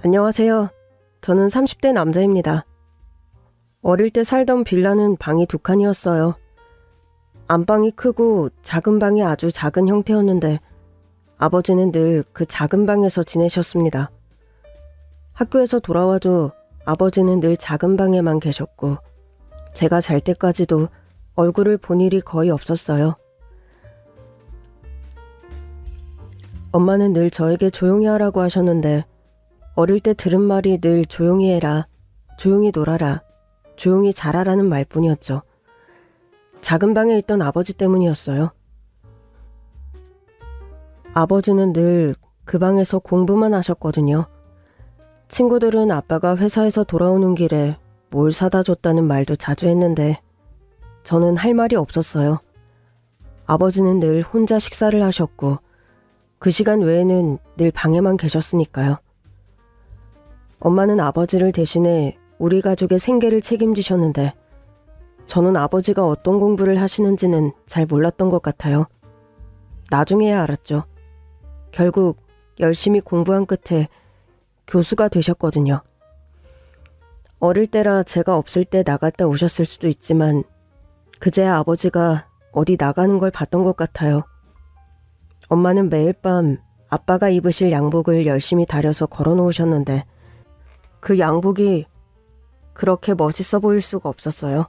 안녕하세요. 저는 30대 남자입니다. 어릴 때 살던 빌라는 방이 2칸이었어요. 안방이 크고 작은 방이 아주 작은 형태였는데 아버지는 늘 그 작은 방에서 지내셨습니다. 학교에서 돌아와도 아버지는 늘 작은 방에만 계셨고 제가 잘 때까지도 얼굴을 본 일이 거의 없었어요. 엄마는 늘 저에게 조용히 하라고 하셨는데 어릴 때 들은 말이 늘 조용히 해라, 조용히 놀아라, 조용히 자라라는 말뿐이었죠. 작은 방에 있던 아버지 때문이었어요. 아버지는 늘 그 방에서 공부만 하셨거든요. 친구들은 아빠가 회사에서 돌아오는 길에 뭘 사다 줬다는 말도 자주 했는데 저는 할 말이 없었어요. 아버지는 늘 혼자 식사를 하셨고 그 시간 외에는 늘 방에만 계셨으니까요. 엄마는 아버지를 대신해 우리 가족의 생계를 책임지셨는데 저는 아버지가 어떤 공부를 하시는지는 잘 몰랐던 것 같아요. 나중에야 알았죠. 결국 열심히 공부한 끝에 교수가 되셨거든요. 어릴 때라 제가 없을 때 나갔다 오셨을 수도 있지만 그제야 아버지가 어디 나가는 걸 봤던 것 같아요. 엄마는 매일 밤 아빠가 입으실 양복을 열심히 다려서 걸어놓으셨는데 그 양복이 그렇게 멋있어 보일 수가 없었어요.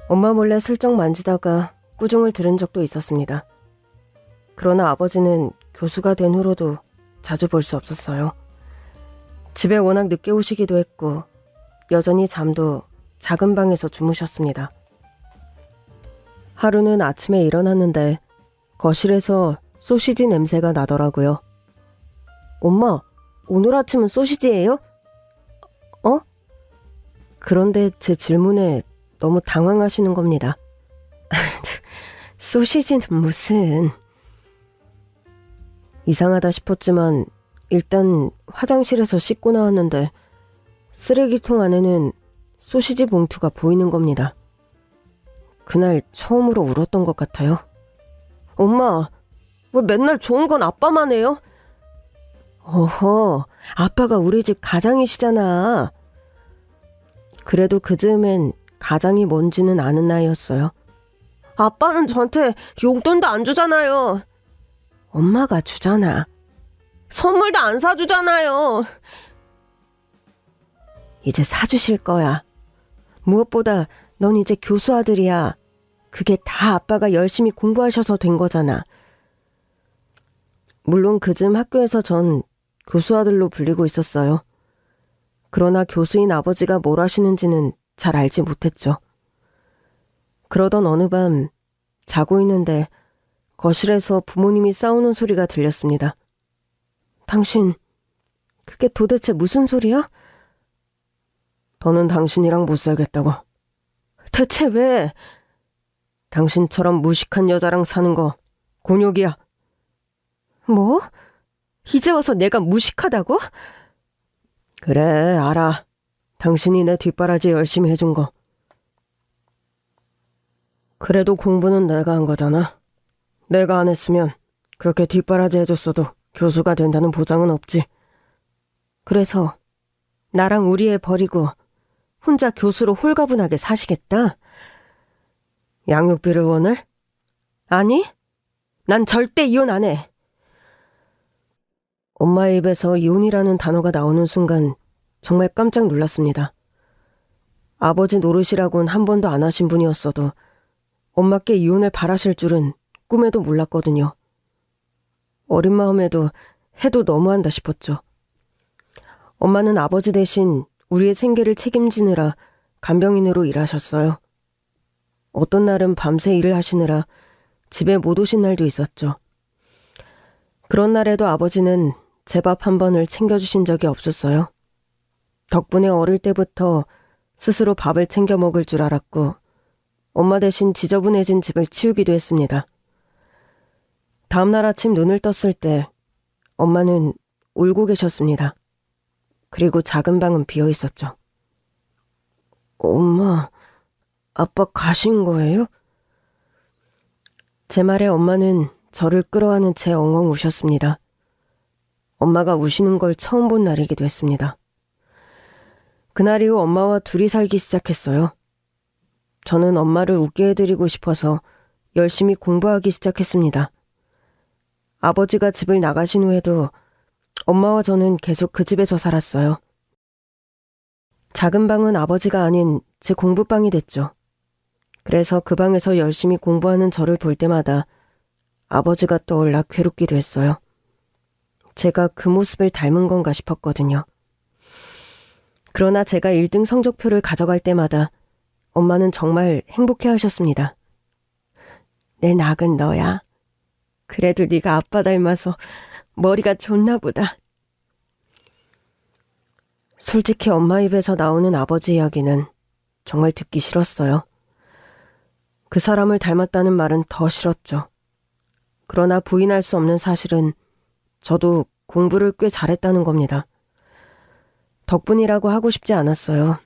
엄마 몰래 슬쩍 만지다가 꾸중을 들은 적도 있었습니다. 그러나 아버지는 교수가 된 후로도 자주 볼 수 없었어요. 집에 워낙 늦게 오시기도 했고 여전히 잠도 작은 방에서 주무셨습니다. 하루는 아침에 일어났는데 거실에서 소시지 냄새가 나더라고요. 엄마, 오늘 아침은 소시지예요? 어? 그런데 제 질문에 너무 당황하시는 겁니다. 소시지는 무슨... 이상하다 싶었지만 일단 화장실에서 씻고 나왔는데 쓰레기통 안에는 소시지 봉투가 보이는 겁니다. 그날 처음으로 울었던 것 같아요. 엄마, 왜 맨날 좋은 건 아빠만 해요? 어허, 아빠가 우리 집 가장이시잖아. 그래도 그 즈음엔 가장이 뭔지는 아는 나이였어요. 아빠는 저한테 용돈도 안 주잖아요. 엄마가 주잖아. 선물도 안 사주잖아요. 이제 사주실 거야. 무엇보다 넌 이제 교수 아들이야. 그게 다 아빠가 열심히 공부하셔서 된 거잖아. 물론 그즈음 학교에서 전 교수 아들로 불리고 있었어요. 그러나 교수인 아버지가 뭘 하시는지는 잘 알지 못했죠. 그러던 어느 밤 자고 있는데 거실에서 부모님이 싸우는 소리가 들렸습니다. 당신, 그게 도대체 무슨 소리야? 더는 당신이랑 못 살겠다고. 대체 왜? 당신처럼 무식한 여자랑 사는 거 곤욕이야. 뭐? 이제 와서 내가 무식하다고? 그래, 알아. 당신이 내 뒷바라지 열심히 해준 거. 그래도 공부는 내가 한 거잖아. 내가 안 했으면 그렇게 뒷바라지 해줬어도 교수가 된다는 보장은 없지. 그래서 나랑 우리 애 버리고 혼자 교수로 홀가분하게 사시겠다? 양육비를 원해? 아니, 난 절대 이혼 안 해. 엄마의 입에서 이혼이라는 단어가 나오는 순간 정말 깜짝 놀랐습니다. 아버지 노릇이라곤 한 번도 안 하신 분이었어도 엄마께 이혼을 바라실 줄은 꿈에도 몰랐거든요. 어린 마음에도 해도 너무한다 싶었죠. 엄마는 아버지 대신 우리의 생계를 책임지느라 간병인으로 일하셨어요. 어떤 날은 밤새 일을 하시느라 집에 못 오신 날도 있었죠. 그런 날에도 아버지는 제 밥 한 번을 챙겨주신 적이 없었어요. 덕분에 어릴 때부터 스스로 밥을 챙겨 먹을 줄 알았고 엄마 대신 지저분해진 집을 치우기도 했습니다. 다음날 아침 눈을 떴을 때 엄마는 울고 계셨습니다. 그리고 작은 방은 비어 있었죠. 엄마, 아빠 가신 거예요? 제 말에 엄마는 저를 끌어안은 채 엉엉 우셨습니다. 엄마가 우시는 걸 처음 본 날이기도 했습니다. 그날 이후 엄마와 둘이 살기 시작했어요. 저는 엄마를 웃게 해드리고 싶어서 열심히 공부하기 시작했습니다. 아버지가 집을 나가신 후에도 엄마와 저는 계속 그 집에서 살았어요. 작은 방은 아버지가 아닌 제 공부방이 됐죠. 그래서 그 방에서 열심히 공부하는 저를 볼 때마다 아버지가 떠올라 괴롭기도 했어요. 제가 그 모습을 닮은 건가 싶었거든요. 그러나 제가 1등 성적표를 가져갈 때마다 엄마는 정말 행복해 하셨습니다. 내 낙은 너야. 그래도 네가 아빠 닮아서 머리가 좋나 보다. 솔직히 엄마 입에서 나오는 아버지 이야기는 정말 듣기 싫었어요. 그 사람을 닮았다는 말은 더 싫었죠. 그러나 부인할 수 없는 사실은 저도 공부를 꽤 잘했다는 겁니다. 덕분이라고 하고 싶지 않았어요.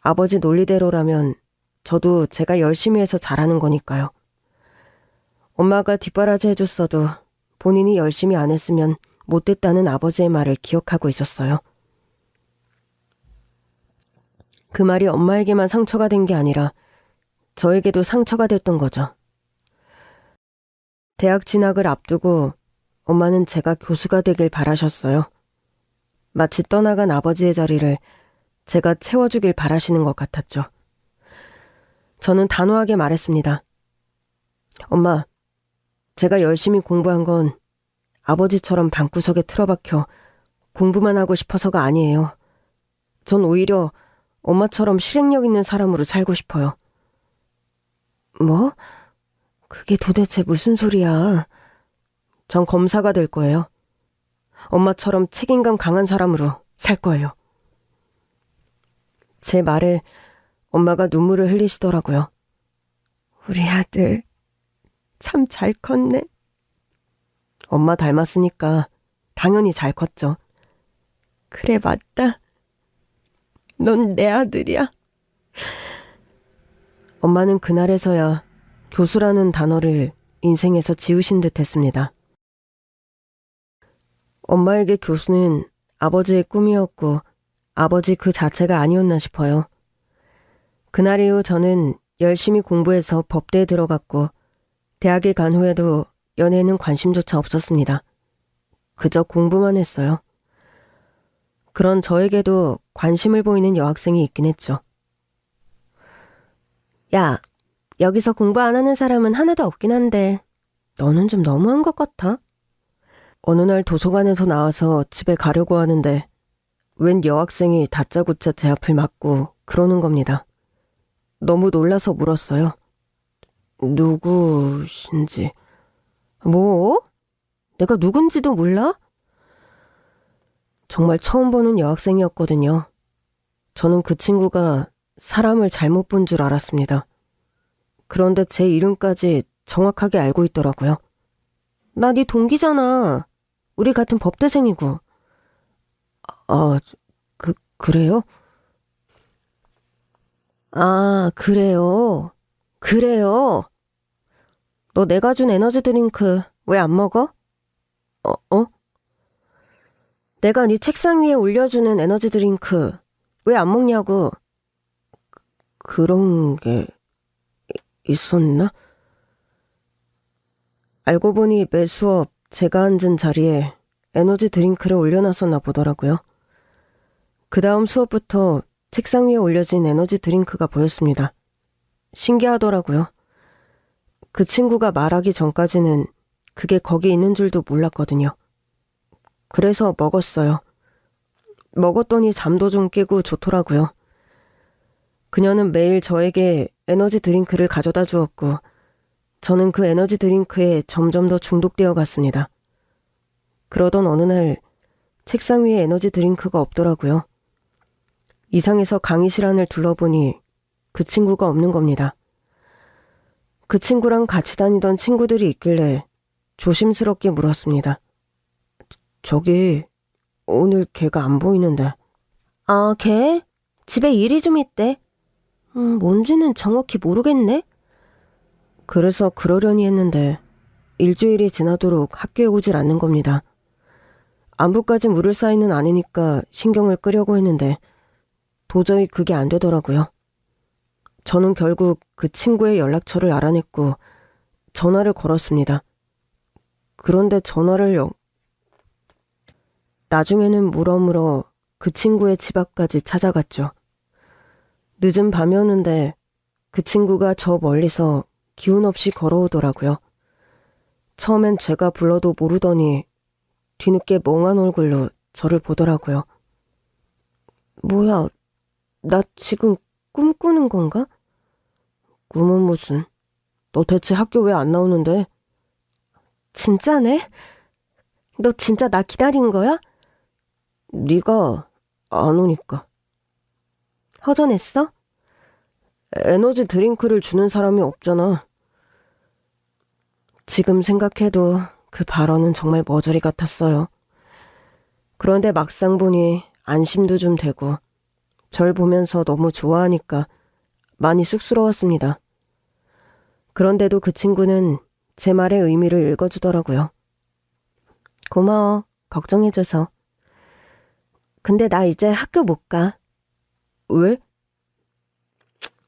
아버지 논리대로라면 저도 제가 열심히 해서 잘하는 거니까요. 엄마가 뒷바라지 해줬어도 본인이 열심히 안 했으면 못됐다는 아버지의 말을 기억하고 있었어요. 그 말이 엄마에게만 상처가 된 게 아니라 저에게도 상처가 됐던 거죠. 대학 진학을 앞두고 엄마는 제가 교수가 되길 바라셨어요. 마치 떠나간 아버지의 자리를 제가 채워주길 바라시는 것 같았죠. 저는 단호하게 말했습니다. 엄마, 제가 열심히 공부한 건 아버지처럼 방구석에 틀어박혀 공부만 하고 싶어서가 아니에요. 전 오히려 엄마처럼 실행력 있는 사람으로 살고 싶어요. 뭐? 그게 도대체 무슨 소리야? 전 검사가 될 거예요. 엄마처럼 책임감 강한 사람으로 살 거예요. 제 말에 엄마가 눈물을 흘리시더라고요. 우리 아들 참 잘 컸네. 엄마 닮았으니까 당연히 잘 컸죠. 그래, 맞다. 넌 내 아들이야. 엄마는 그날에서야 교수라는 단어를 인생에서 지우신 듯 했습니다. 엄마에게 교수는 아버지의 꿈이었고 아버지 그 자체가 아니었나 싶어요. 그날 이후 저는 열심히 공부해서 법대에 들어갔고 대학에 간 후에도 연애에는 관심조차 없었습니다. 그저 공부만 했어요. 그런 저에게도 관심을 보이는 여학생이 있긴 했죠. 야, 여기서 공부 안 하는 사람은 하나도 없긴 한데 너는 좀 너무한 것 같아. 어느 날 도서관에서 나와서 집에 가려고 하는데 웬 여학생이 다짜고짜 제 앞을 막고 그러는 겁니다. 너무 놀라서 물었어요. 누구신지. 뭐? 내가 누군지도 몰라? 정말 처음 보는 여학생이었거든요. 저는 그 친구가 사람을 잘못 본 줄 알았습니다. 그런데 제 이름까지 정확하게 알고 있더라고요. 나 네 동기잖아. 우리 같은 법대생이고. 그래요? 아, 그래요. 그래요. 너 내가 준 에너지 드링크 왜 안 먹어? 내가 네 책상 위에 올려주는 에너지 드링크 왜 안 먹냐고. 그런 게 있었나? 알고 보니 매 수업 제가 앉은 자리에 에너지 드링크를 올려놨었나 보더라고요. 그 다음 수업부터 책상 위에 올려진 에너지 드링크가 보였습니다. 신기하더라고요. 그 친구가 말하기 전까지는 그게 거기 있는 줄도 몰랐거든요. 그래서 먹었어요. 먹었더니 잠도 좀 깨고 좋더라고요. 그녀는 매일 저에게 에너지 드링크를 가져다 주었고 저는 그 에너지 드링크에 점점 더 중독되어 갔습니다. 그러던 어느 날 책상 위에 에너지 드링크가 없더라고요. 이상해서 강의실 안을 둘러보니 그 친구가 없는 겁니다. 그 친구랑 같이 다니던 친구들이 있길래 조심스럽게 물었습니다. 저기 오늘 걔가 안 보이는데. 아, 걔? 집에 일이 좀 있대. 뭔지는 정확히 모르겠네. 그래서 그러려니 했는데 일주일이 지나도록 학교에 오질 않는 겁니다. 안부까지 물을 사이는 아니니까 신경을 끄려고 했는데 도저히 그게 안 되더라고요. 저는 결국 그 친구의 연락처를 알아냈고 전화를 걸었습니다. 그런데 나중에는 물어물어 그 친구의 집 앞까지 찾아갔죠. 늦은 밤이었는데 그 친구가 저 멀리서 기운 없이 걸어오더라고요. 처음엔 제가 불러도 모르더니 뒤늦게 멍한 얼굴로 저를 보더라고요. 뭐야, 나 지금 꿈꾸는 건가? 꿈은 무슨. 너 대체 학교 왜 안 나오는데? 진짜네? 너 진짜 나 기다린 거야? 네가 안 오니까. 허전했어? 에너지 드링크를 주는 사람이 없잖아. 지금 생각해도 그 발언은 정말 머저리 같았어요. 그런데 막상 보니 안심도 좀 되고 절 보면서 너무 좋아하니까 많이 쑥스러웠습니다. 그런데도 그 친구는 제 말의 의미를 읽어주더라고요. 고마워, 걱정해줘서. 근데 나 이제 학교 못 가. 왜?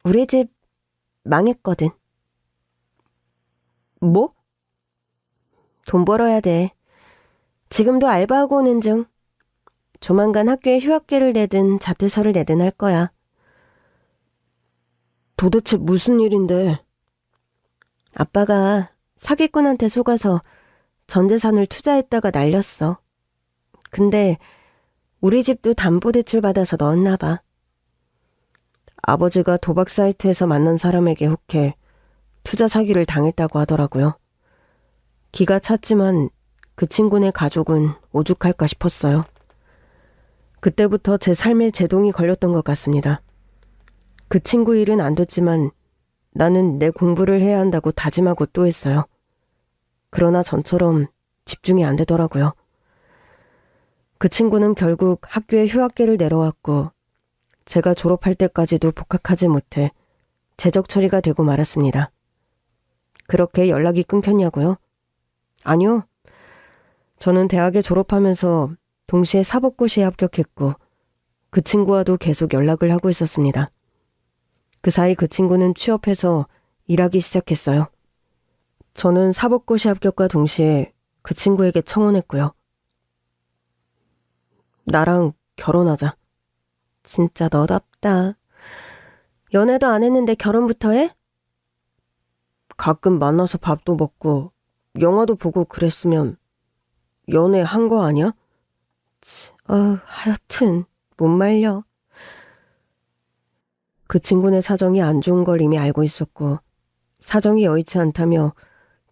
우리 집 망했거든. 뭐? 돈 벌어야 돼. 지금도 알바하고 오는 중. 조만간 학교에 휴학계를 내든 자퇴서를 내든 할 거야. 도대체 무슨 일인데? 아빠가 사기꾼한테 속아서 전 재산을 투자했다가 날렸어. 근데 우리 집도 담보대출 받아서 넣었나 봐. 아버지가 도박 사이트에서 만난 사람에게 혹해 투자 사기를 당했다고 하더라고요. 기가 찼지만 그 친구네 가족은 오죽할까 싶었어요. 그때부터 제 삶에 제동이 걸렸던 것 같습니다. 그 친구 일은 안 됐지만 나는 내 공부를 해야 한다고 다짐하고 또 했어요. 그러나 전처럼 집중이 안 되더라고요. 그 친구는 결국 학교에 휴학계를 내려왔고 제가 졸업할 때까지도 복학하지 못해 재적 처리가 되고 말았습니다. 그렇게 연락이 끊겼냐고요? 아니요. 저는 대학에 졸업하면서 동시에 사법고시에 합격했고 그 친구와도 계속 연락을 하고 있었습니다. 그 사이 그 친구는 취업해서 일하기 시작했어요. 저는 사법고시 합격과 동시에 그 친구에게 청혼했고요. 나랑 결혼하자. 진짜 너답다. 연애도 안 했는데 결혼부터 해? 가끔 만나서 밥도 먹고 영화도 보고 그랬으면 연애한 거 아니야? 하여튼 못 말려. 그 친구네 사정이 안 좋은 걸 이미 알고 있었고 사정이 여의치 않다며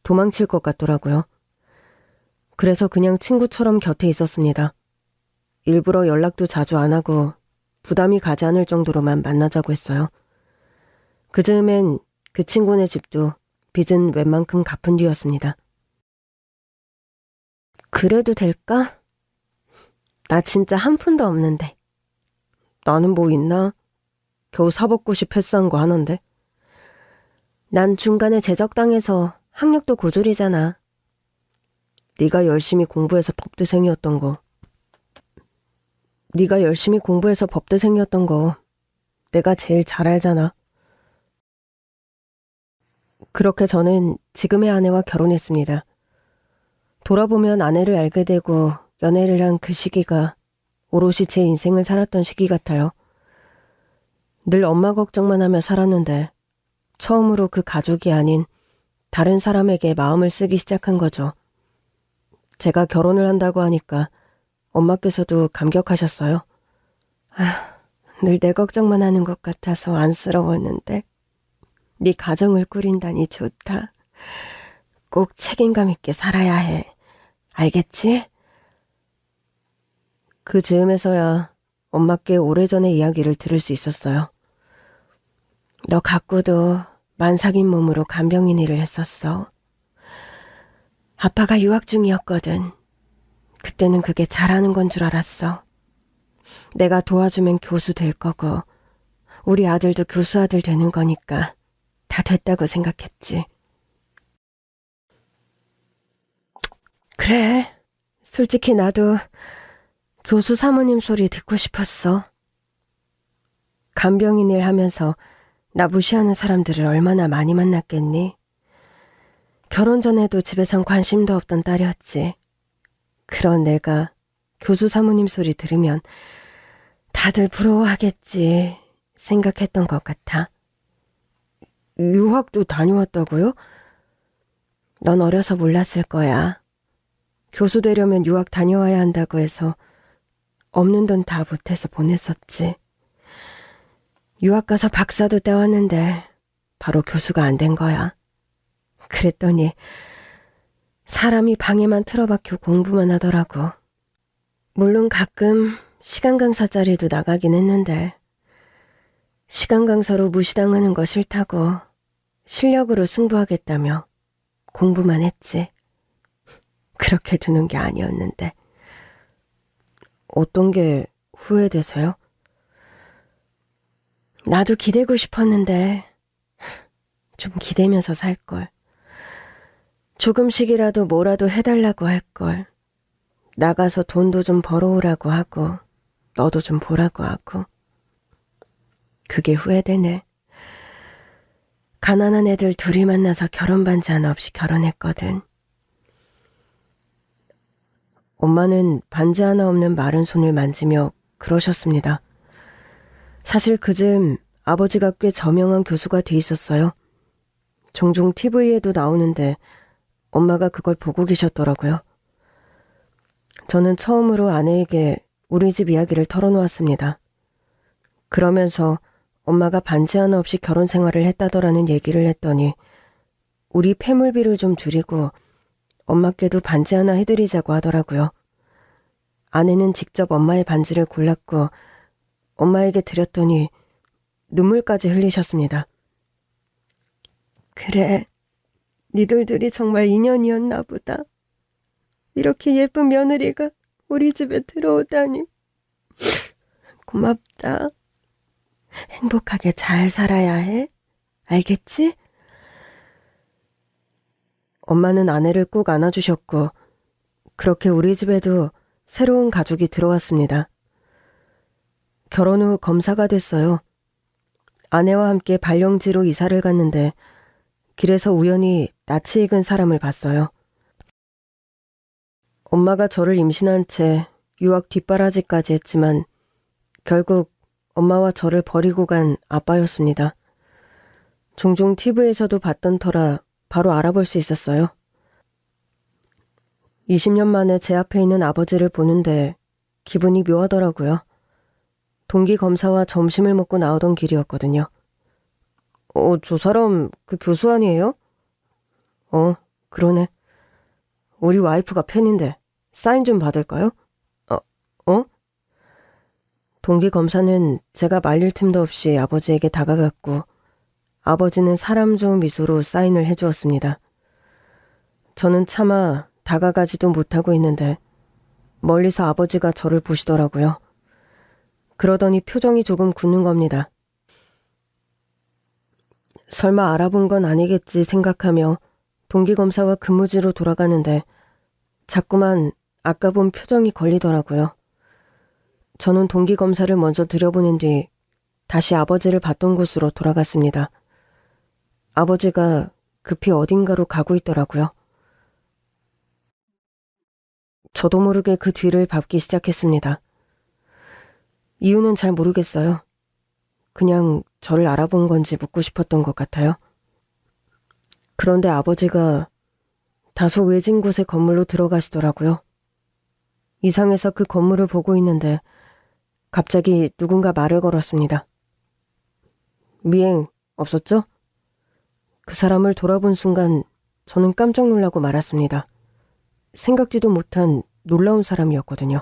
도망칠 것 같더라고요. 그래서 그냥 친구처럼 곁에 있었습니다. 일부러 연락도 자주 안 하고 부담이 가지 않을 정도로만 만나자고 했어요. 그 즈음엔 그 친구네 집도 빚은 웬만큼 갚은 뒤였습니다. 그래도 될까? 나 진짜 한 푼도 없는데. 나는 뭐 있나? 겨우 사법고시 패스한 거 하나인데. 난 중간에 제적당해서 학력도 고졸이잖아. 네가 열심히 공부해서 법대생이었던 거 내가 제일 잘 알잖아. 그렇게 저는 지금의 아내와 결혼했습니다. 돌아보면 아내를 알게 되고 연애를 한 그 시기가 오롯이 제 인생을 살았던 시기 같아요. 늘 엄마 걱정만 하며 살았는데 처음으로 그 가족이 아닌 다른 사람에게 마음을 쓰기 시작한 거죠. 제가 결혼을 한다고 하니까 엄마께서도 감격하셨어요. 늘 내 걱정만 하는 것 같아서 안쓰러웠는데 네 가정을 꾸린다니 좋다. 꼭 책임감 있게 살아야 해. 알겠지? 그 즈음에서야 엄마께 오래전의 이야기를 들을 수 있었어요. 너 갖고도 만삭인 몸으로 간병인 일을 했었어. 아빠가 유학 중이었거든. 그때는 그게 잘하는 건 줄 알았어. 내가 도와주면 교수 될 거고 우리 아들도 교수 아들 되는 거니까 다 됐다고 생각했지. 그래, 솔직히 나도 교수 사모님 소리 듣고 싶었어. 간병인 일 하면서 나 무시하는 사람들을 얼마나 많이 만났겠니? 결혼 전에도 집에선 관심도 없던 딸이었지. 그런 내가 교수 사모님 소리 들으면 다들 부러워하겠지 생각했던 것 같아. 유학도 다녀왔다고요? 넌 어려서 몰랐을 거야. 교수 되려면 유학 다녀와야 한다고 해서 없는 돈 다 보태서 보냈었지. 유학 가서 박사도 떼왔는데 바로 교수가 안 된 거야. 그랬더니 사람이 방에만 틀어박혀 공부만 하더라고. 물론 가끔 시간 강사 자리도 나가긴 했는데 시간 강사로 무시당하는 거 싫다고 실력으로 승부하겠다며 공부만 했지. 그렇게 두는 게 아니었는데. 어떤 게 후회되세요? 나도 기대고 싶었는데 좀 기대면서 살걸. 조금씩이라도 뭐라도 해달라고 할걸. 나가서 돈도 좀 벌어오라고 하고 너도 좀 보라고 하고. 그게 후회되네. 가난한 애들 둘이 만나서 결혼 반지 하나 없이 결혼했거든. 엄마는 반지 하나 없는 마른 손을 만지며 그러셨습니다. 사실 그즘 아버지가 꽤 저명한 교수가 돼 있었어요. 종종 TV에도 나오는데 엄마가 그걸 보고 계셨더라고요. 저는 처음으로 아내에게 우리 집 이야기를 털어놓았습니다. 그러면서 엄마가 반지 하나 없이 결혼 생활을 했다더라는 얘기를 했더니 우리 폐물비를 좀 줄이고 엄마께도 반지 하나 해드리자고 하더라고요. 아내는 직접 엄마의 반지를 골랐고 엄마에게 드렸더니 눈물까지 흘리셨습니다. 그래, 니들들이 정말 인연이었나 보다. 이렇게 예쁜 며느리가 우리 집에 들어오다니. 고맙다. 행복하게 잘 살아야 해. 알겠지? 엄마는 아내를 꼭 안아주셨고 그렇게 우리 집에도 새로운 가족이 들어왔습니다. 결혼 후 검사가 됐어요. 아내와 함께 발령지로 이사를 갔는데 길에서 우연히 낯이 익은 사람을 봤어요. 엄마가 저를 임신한 채 유학 뒷바라지까지 했지만 결국 엄마와 저를 버리고 간 아빠였습니다. 종종 TV에서도 봤던 터라 바로 알아볼 수 있었어요. 20년 만에 제 앞에 있는 아버지를 보는데 기분이 묘하더라고요. 동기 검사와 점심을 먹고 나오던 길이었거든요. 저 사람 그 교수 아니에요? 그러네. 우리 와이프가 팬인데 사인 좀 받을까요? 동기 검사는 제가 말릴 틈도 없이 아버지에게 다가갔고 아버지는 사람 좋은 미소로 사인을 해주었습니다. 저는 차마 다가가지도 못하고 있는데 멀리서 아버지가 저를 보시더라고요. 그러더니 표정이 조금 굳는 겁니다. 설마 알아본 건 아니겠지 생각하며 동기검사와 근무지로 돌아가는데 자꾸만 아까 본 표정이 걸리더라고요. 저는 동기검사를 먼저 들여보낸 뒤 다시 아버지를 봤던 곳으로 돌아갔습니다. 아버지가 급히 어딘가로 가고 있더라고요. 저도 모르게 그 뒤를 밟기 시작했습니다. 이유는 잘 모르겠어요. 그냥 저를 알아본 건지 묻고 싶었던 것 같아요. 그런데 아버지가 다소 외진 곳의 건물로 들어가시더라고요. 이상해서 그 건물을 보고 있는데 갑자기 누군가 말을 걸었습니다. 미행 없었죠? 그 사람을 돌아본 순간 저는 깜짝 놀라고 말았습니다. 생각지도 못한 놀라운 사람이었거든요.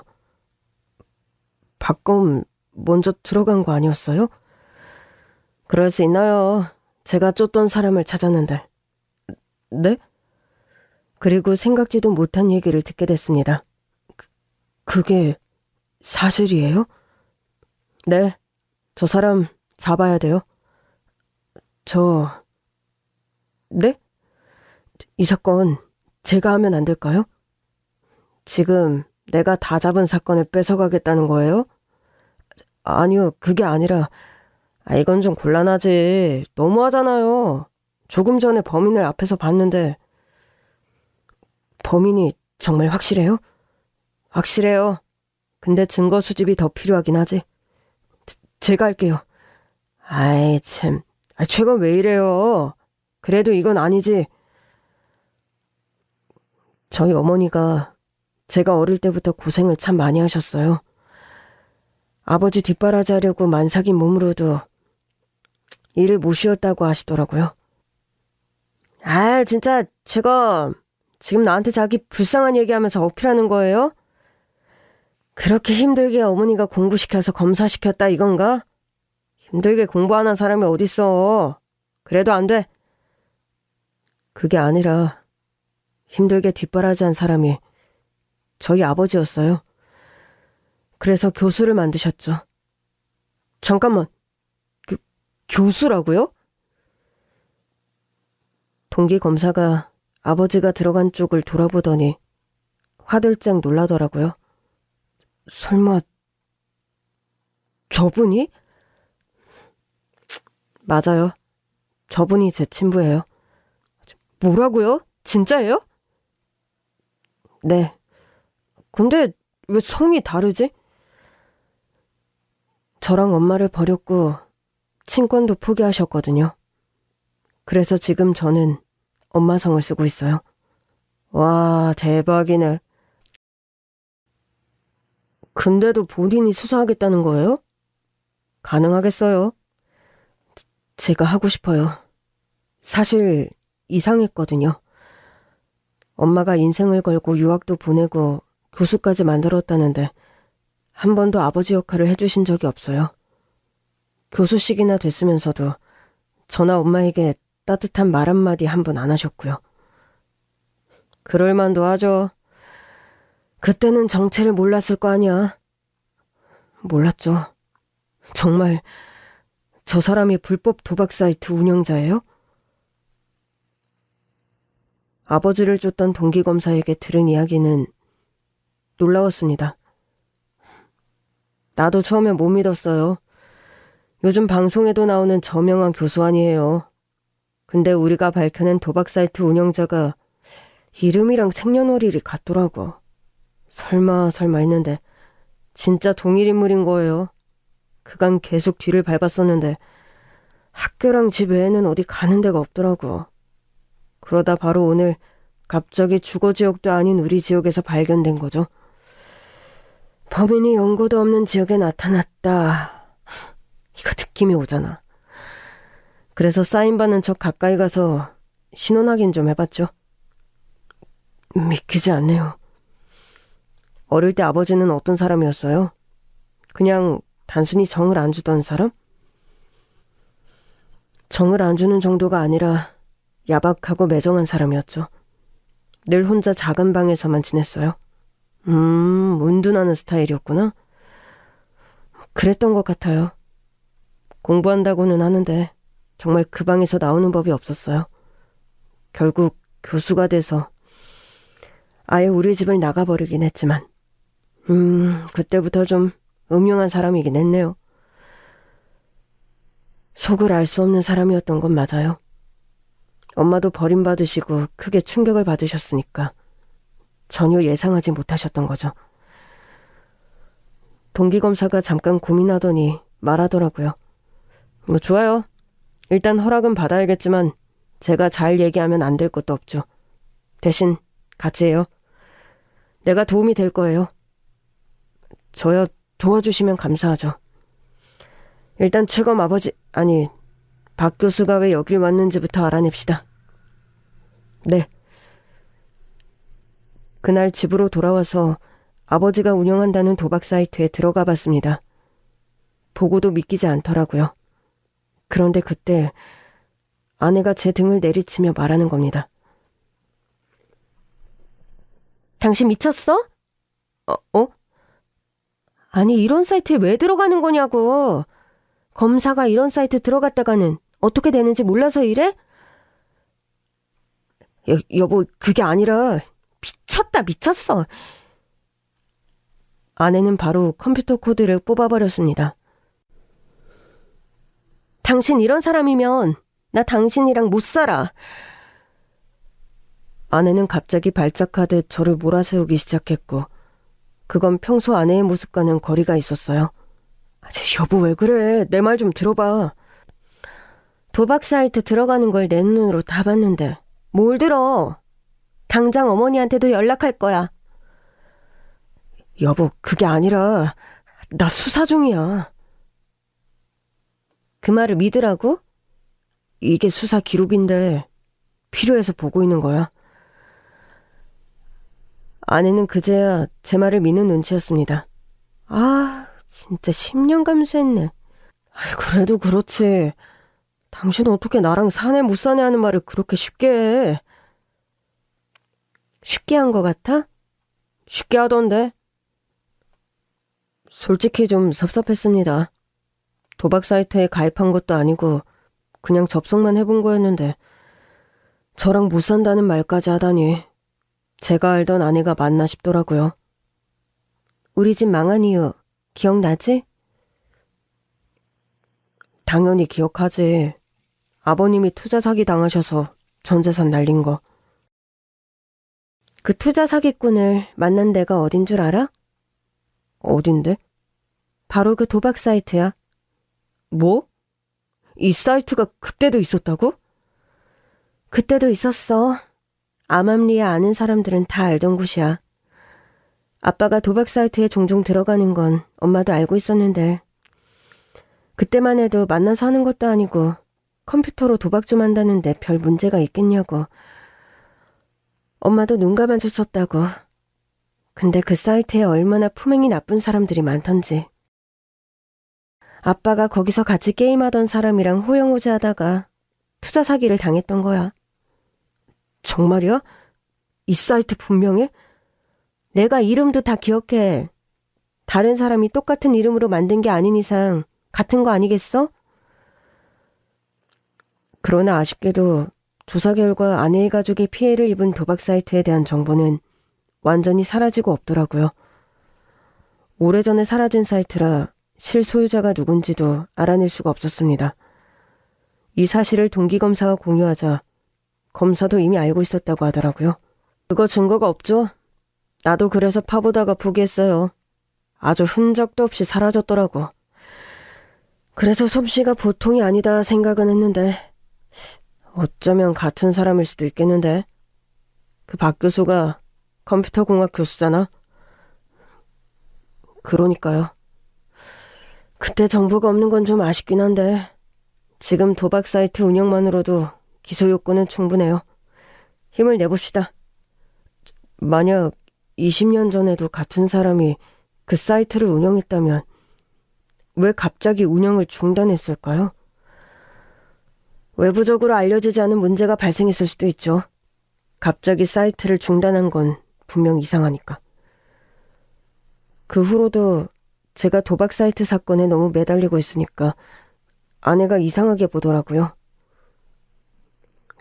박검 먼저 들어간 거 아니었어요? 그럴 수 있나요? 제가 쫓던 사람을 찾았는데. 네? 그리고 생각지도 못한 얘기를 듣게 됐습니다. 그게 사실이에요? 네, 저 사람 잡아야 돼요. 네? 이 사건 제가 하면 안 될까요? 지금 내가 다 잡은 사건을 뺏어가겠다는 거예요? 아니요, 그게 아니라, 이건 좀 곤란하지. 너무하잖아요. 조금 전에 범인을 앞에서 봤는데. 범인이 정말 확실해요? 확실해요. 근데 증거 수집이 더 필요하긴 하지. 제가 할게요. 아이, 참. 최건 왜 이래요? 그래도 이건 아니지. 저희 어머니가 제가 어릴 때부터 고생을 참 많이 하셨어요. 아버지 뒷바라지 하려고 만삭인 몸으로도 일을 못 쉬었다고 하시더라고요. 진짜 최건 지금 나한테 자기 불쌍한 얘기하면서 어필하는 거예요? 그렇게 힘들게 어머니가 공부시켜서 검사시켰다 이건가? 힘들게 공부하는 사람이 어딨어. 그래도 안 돼. 그게 아니라 힘들게 뒷바라지한 사람이 저희 아버지였어요. 그래서 교수를 만드셨죠. 잠깐만, 교수라고요? 동기 검사가 아버지가 들어간 쪽을 돌아보더니 화들짝 놀라더라고요. 설마 저분이? 맞아요. 저분이 제 친부예요. 뭐라고요? 진짜예요? 네. 근데 왜 성이 다르지? 저랑 엄마를 버렸고 친권도 포기하셨거든요. 그래서 지금 저는 엄마 성을 쓰고 있어요. 와, 대박이네. 근데도 본인이 수사하겠다는 거예요? 가능하겠어요? 제가 하고 싶어요. 사실 이상했거든요. 엄마가 인생을 걸고 유학도 보내고 교수까지 만들었다는데 한 번도 아버지 역할을 해주신 적이 없어요. 교수식이나 됐으면서도 저나 엄마에게 따뜻한 말 한마디 한 번 안 하셨고요. 그럴만도 하죠. 그때는 정체를 몰랐을 거 아니야. 몰랐죠. 정말 저 사람이 불법 도박 사이트 운영자예요? 아버지를 쫓던 동기검사에게 들은 이야기는 놀라웠습니다. 나도 처음에 못 믿었어요. 요즘 방송에도 나오는 저명한 교수 아니에요. 근데 우리가 밝혀낸 도박 사이트 운영자가 이름이랑 생년월일이 같더라고. 설마 했는데 진짜 동일 인물인 거예요. 그간 계속 뒤를 밟았었는데 학교랑 집 외에는 어디 가는 데가 없더라고. 그러다 바로 오늘 갑자기 주거 지역도 아닌 우리 지역에서 발견된 거죠. 범인이 연고도 없는 지역에 나타났다. 이거 느낌이 오잖아. 그래서 사인받는 척 가까이 가서 신원 확인 좀 해봤죠. 믿기지 않네요. 어릴 때 아버지는 어떤 사람이었어요? 그냥 단순히 정을 안 주던 사람? 정을 안 주는 정도가 아니라 야박하고 매정한 사람이었죠. 늘 혼자 작은 방에서만 지냈어요. 운둔하는 스타일이었구나. 그랬던 것 같아요. 공부한다고는 하는데 정말 그 방에서 나오는 법이 없었어요. 결국 교수가 돼서 아예 우리 집을 나가버리긴 했지만 그때부터 좀 음흉한 사람이긴 했네요. 속을 알 수 없는 사람이었던 건 맞아요. 엄마도 버림받으시고 크게 충격을 받으셨으니까 전혀 예상하지 못하셨던 거죠. 동기검사가 잠깐 고민하더니 말하더라고요. 좋아요. 일단 허락은 받아야겠지만 제가 잘 얘기하면 안 될 것도 없죠. 대신 같이 해요. 내가 도움이 될 거예요. 저요, 도와주시면 감사하죠. 일단 최검 박 교수가 왜 여길 왔는지부터 알아냅시다. 네. 그날 집으로 돌아와서 아버지가 운영한다는 도박 사이트에 들어가 봤습니다. 보고도 믿기지 않더라고요. 그런데 그때 아내가 제 등을 내리치며 말하는 겁니다. 당신 미쳤어? 아니, 이런 사이트에 왜 들어가는 거냐고. 검사가 이런 사이트 들어갔다가는 어떻게 되는지 몰라서 이래? 여보, 그게 아니라 미쳤어. 아내는 바로 컴퓨터 코드를 뽑아버렸습니다. 당신 이런 사람이면 나 당신이랑 못 살아. 아내는 갑자기 발작하듯 저를 몰아세우기 시작했고 그건 평소 아내의 모습과는 거리가 있었어요. 여보 왜 그래? 내 말 좀 들어봐. 도박 사이트 들어가는 걸 내 눈으로 다 봤는데 뭘 들어? 당장 어머니한테도 연락할 거야. 여보 그게 아니라 나 수사 중이야. 그 말을 믿으라고? 이게 수사 기록인데 필요해서 보고 있는 거야. 아내는 그제야 제 말을 믿는 눈치였습니다. 아, 진짜 10년 감수했네. 그래도 그렇지. 당신은 어떻게 나랑 사내 못 사내 하는 말을 그렇게 쉽게 해. 쉽게 한 것 같아? 쉽게 하던데. 솔직히 좀 섭섭했습니다. 도박 사이트에 가입한 것도 아니고 그냥 접속만 해본 거였는데 저랑 못 산다는 말까지 하다니 제가 알던 아내가 맞나 싶더라고요. 우리 집 망한 이유 기억나지? 당연히 기억하지. 아버님이 투자 사기 당하셔서 전 재산 날린 거. 그 투자 사기꾼을 만난 데가 어딘 줄 알아? 어딘데? 바로 그 도박 사이트야. 뭐? 이 사이트가 그때도 있었다고? 그때도 있었어. 암암리에 아는 사람들은 다 알던 곳이야. 아빠가 도박 사이트에 종종 들어가는 건 엄마도 알고 있었는데 그때만 해도 만나서 하는 것도 아니고 컴퓨터로 도박 좀 한다는데 별 문제가 있겠냐고. 엄마도 눈 감아줬었다고. 근데 그 사이트에 얼마나 품행이 나쁜 사람들이 많던지. 아빠가 거기서 같이 게임하던 사람이랑 호영호재하다가 투자 사기를 당했던 거야. 정말이야? 이 사이트 분명해? 내가 이름도 다 기억해. 다른 사람이 똑같은 이름으로 만든 게 아닌 이상 같은 거 아니겠어? 그러나 아쉽게도 조사 결과 아내의 가족이 피해를 입은 도박 사이트에 대한 정보는 완전히 사라지고 없더라고요. 오래전에 사라진 사이트라 실소유자가 누군지도 알아낼 수가 없었습니다. 이 사실을 동기검사와 공유하자 검사도 이미 알고 있었다고 하더라고요. 그거 증거가 없죠? 나도 그래서 파보다가 포기했어요. 아주 흔적도 없이 사라졌더라고. 그래서 솜씨가 보통이 아니다 생각은 했는데 어쩌면 같은 사람일 수도 있겠는데. 그 박 교수가 컴퓨터공학 교수잖아. 그러니까요. 그때 정보가 없는 건 좀 아쉽긴 한데 지금 도박 사이트 운영만으로도 기소 요건은 충분해요. 힘을 내봅시다. 만약 20년 전에도 같은 사람이 그 사이트를 운영했다면 왜 갑자기 운영을 중단했을까요? 외부적으로 알려지지 않은 문제가 발생했을 수도 있죠. 갑자기 사이트를 중단한 건 분명 이상하니까. 그 후로도 제가 도박 사이트 사건에 너무 매달리고 있으니까 아내가 이상하게 보더라고요.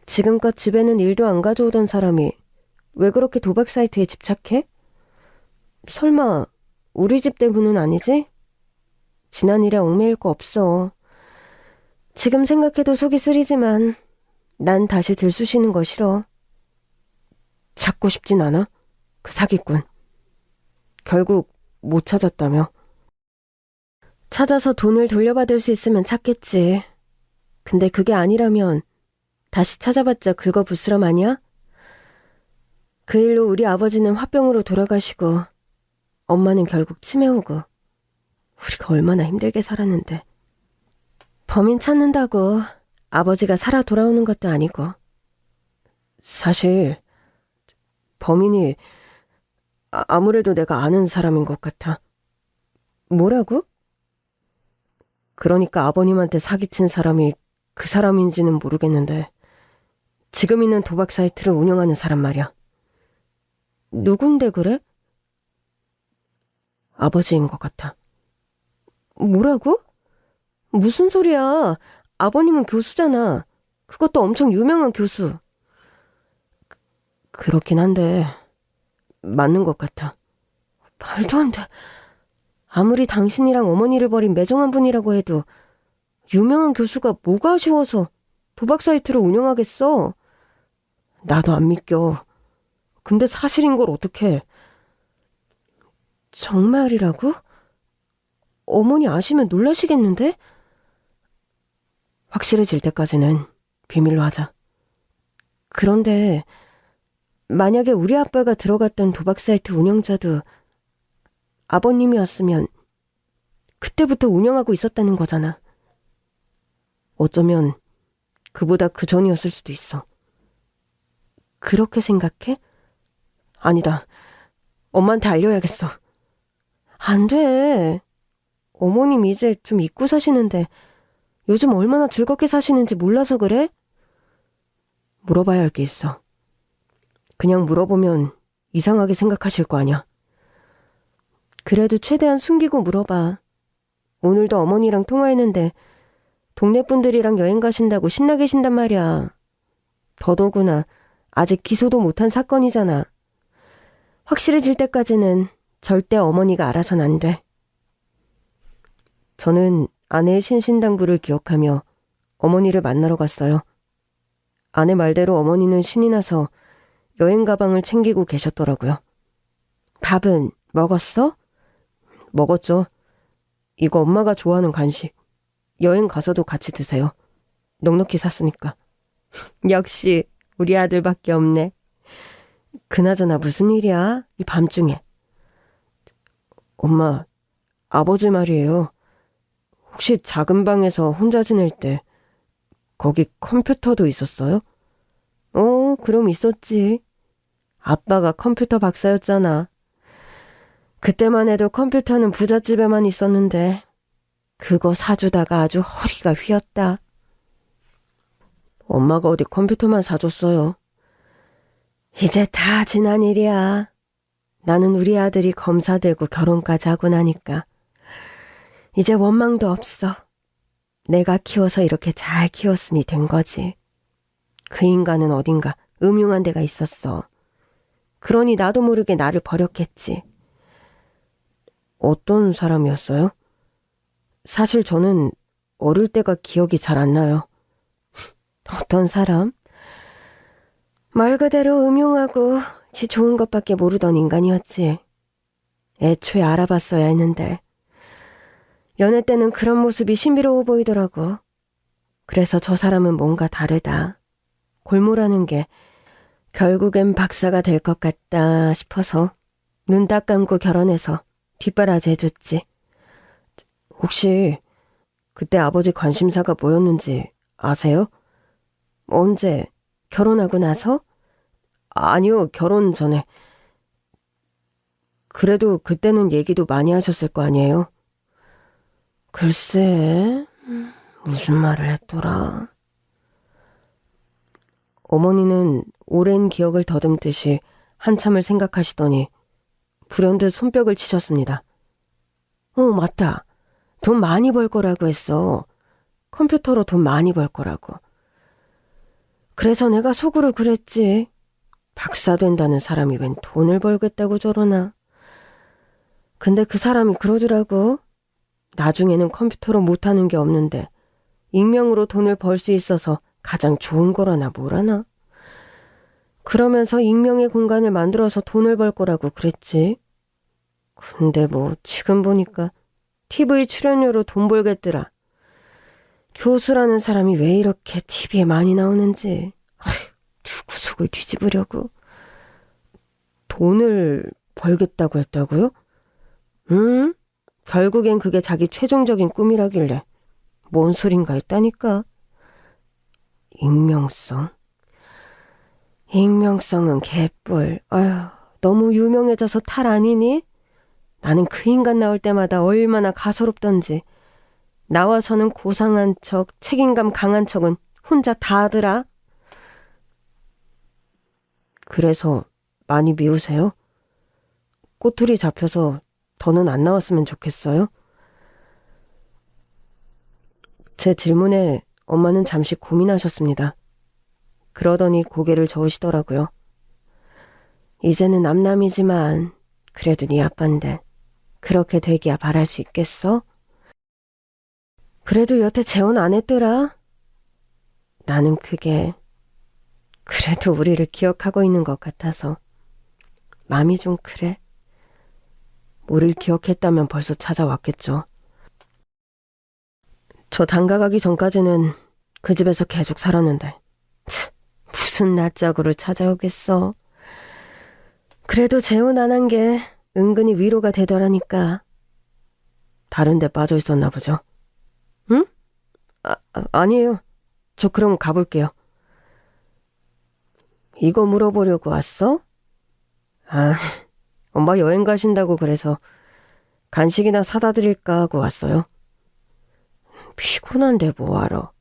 지금껏 집에는 일도 안 가져오던 사람이 왜 그렇게 도박 사이트에 집착해? 설마 우리 집 때문은 아니지? 지난 일에 얽매일 거 없어. 지금 생각해도 속이 쓰리지만 난 다시 들쑤시는 거 싫어. 찾고 싶진 않아? 그 사기꾼. 결국 못 찾았다며. 찾아서 돈을 돌려받을 수 있으면 찾겠지. 근데 그게 아니라면 다시 찾아봤자 긁어부스럼 아니야? 그 일로 우리 아버지는 화병으로 돌아가시고 엄마는 결국 치매 오고 우리가 얼마나 힘들게 살았는데. 범인 찾는다고 아버지가 살아 돌아오는 것도 아니고. 사실 범인이 아무래도 내가 아는 사람인 것 같아. 뭐라고? 그러니까 아버님한테 사기친 사람이 그 사람인지는 모르겠는데 지금 있는 도박 사이트를 운영하는 사람 말이야. 누군데 그래? 아버지인 것 같아. 뭐라고? 무슨 소리야? 아버님은 교수잖아. 그것도 엄청 유명한 교수. 그렇긴 한데 맞는 것 같아. 말도 안 돼. 아무리 당신이랑 어머니를 버린 매정한 분이라고 해도 유명한 교수가 뭐가 아쉬워서 도박 사이트를 운영하겠어? 나도 안 믿겨. 근데 사실인 걸 어떡해. 정말이라고? 어머니 아시면 놀라시겠는데? 확실해질 때까지는 비밀로 하자. 그런데 만약에 우리 아빠가 들어갔던 도박 사이트 운영자도 아버님이었으면 그때부터 운영하고 있었다는 거잖아. 어쩌면 그보다 그 전이었을 수도 있어. 그렇게 생각해? 아니다. 엄마한테 알려야겠어. 안 돼. 어머님 이제 좀 잊고 사시는데 요즘 얼마나 즐겁게 사시는지 몰라서 그래? 물어봐야 할 게 있어. 그냥 물어보면 이상하게 생각하실 거 아니야. 그래도 최대한 숨기고 물어봐. 오늘도 어머니랑 통화했는데 동네 분들이랑 여행 가신다고 신나 계신단 말이야. 더더구나 아직 기소도 못한 사건이잖아. 확실해질 때까지는 절대 어머니가 알아선 안 돼. 저는 아내의 신신당부를 기억하며 어머니를 만나러 갔어요. 아내 말대로 어머니는 신이 나서 여행 가방을 챙기고 계셨더라고요. 밥은 먹었어? 먹었죠. 이거 엄마가 좋아하는 간식. 여행 가서도 같이 드세요. 넉넉히 샀으니까. 역시 우리 아들밖에 없네. 그나저나 무슨 일이야? 이 밤중에. 엄마, 아버지 말이에요. 혹시 작은 방에서 혼자 지낼 때 거기 컴퓨터도 있었어요? 그럼 있었지. 아빠가 컴퓨터 박사였잖아. 그때만 해도 컴퓨터는 부잣집에만 있었는데 그거 사주다가 아주 허리가 휘었다. 엄마가 어디 컴퓨터만 사줬어요. 이제 다 지난 일이야. 나는 우리 아들이 검사 되고 결혼까지 하고 나니까 이제 원망도 없어. 내가 키워서 이렇게 잘 키웠으니 된 거지. 그 인간은 어딘가 음흉한 데가 있었어. 그러니 나도 모르게 나를 버렸겠지. 어떤 사람이었어요? 사실 저는 어릴 때가 기억이 잘 안 나요. 어떤 사람? 말 그대로 음흉하고 지 좋은 것밖에 모르던 인간이었지. 애초에 알아봤어야 했는데 연애 때는 그런 모습이 신비로워 보이더라고. 그래서 저 사람은 뭔가 다르다. 골몰하는 게 결국엔 박사가 될 것 같다 싶어서 눈 딱 감고 결혼해서 뒷바라지 해줬지. 혹시 그때 아버지 관심사가 뭐였는지 아세요? 언제? 결혼하고 나서? 아니요, 결혼 전에. 그래도 그때는 얘기도 많이 하셨을 거 아니에요? 글쎄, 무슨 말을 했더라. 어머니는 오랜 기억을 더듬듯이 한참을 생각하시더니 불현듯 손뼉을 치셨습니다. 맞다. 돈 많이 벌 거라고 했어. 컴퓨터로 돈 많이 벌 거라고. 그래서 내가 속으로 그랬지. 박사 된다는 사람이 웬 돈을 벌겠다고 저러나. 근데 그 사람이 그러더라고. 나중에는 컴퓨터로 못하는 게 없는데 익명으로 돈을 벌 수 있어서 가장 좋은 거라나 뭐라나. 그러면서 익명의 공간을 만들어서 돈을 벌 거라고 그랬지. 근데 뭐 지금 보니까 TV 출연료로 돈 벌겠더라. 교수라는 사람이 왜 이렇게 TV에 많이 나오는지. 누구 속을 뒤집으려고. 돈을 벌겠다고 했다고요? 결국엔 그게 자기 최종적인 꿈이라길래 뭔 소린가 했다니까. 익명성. 익명성은 개뿔. 아휴, 너무 유명해져서 탈 아니니? 나는 그 인간 나올 때마다 얼마나 가소롭던지. 나와서는 고상한 척, 책임감 강한 척은 혼자 다 하더라. 그래서 많이 미우세요? 꼬투리 잡혀서 더는 안 나왔으면 좋겠어요? 제 질문에 엄마는 잠시 고민하셨습니다. 그러더니 고개를 저으시더라고요. 이제는 남남이지만 그래도 네 아빠인데 그렇게 되기야 바랄 수 있겠어? 그래도 여태 재혼 안 했더라. 나는 그게 그래도 우리를 기억하고 있는 것 같아서 마음이 좀 그래. 우릴 기억했다면 벌써 찾아왔겠죠. 저 장가가기 전까지는 그 집에서 계속 살았는데 무슨 낯짝으로 찾아오겠어. 그래도 재혼 안 한 게 은근히 위로가 되더라니까. 다른 데 빠져 있었나 보죠. 응? 아니에요. 저 그럼 가볼게요. 이거 물어보려고 왔어? 엄마 여행 가신다고 그래서 간식이나 사다 드릴까 하고 왔어요. 피곤한데 뭐하러.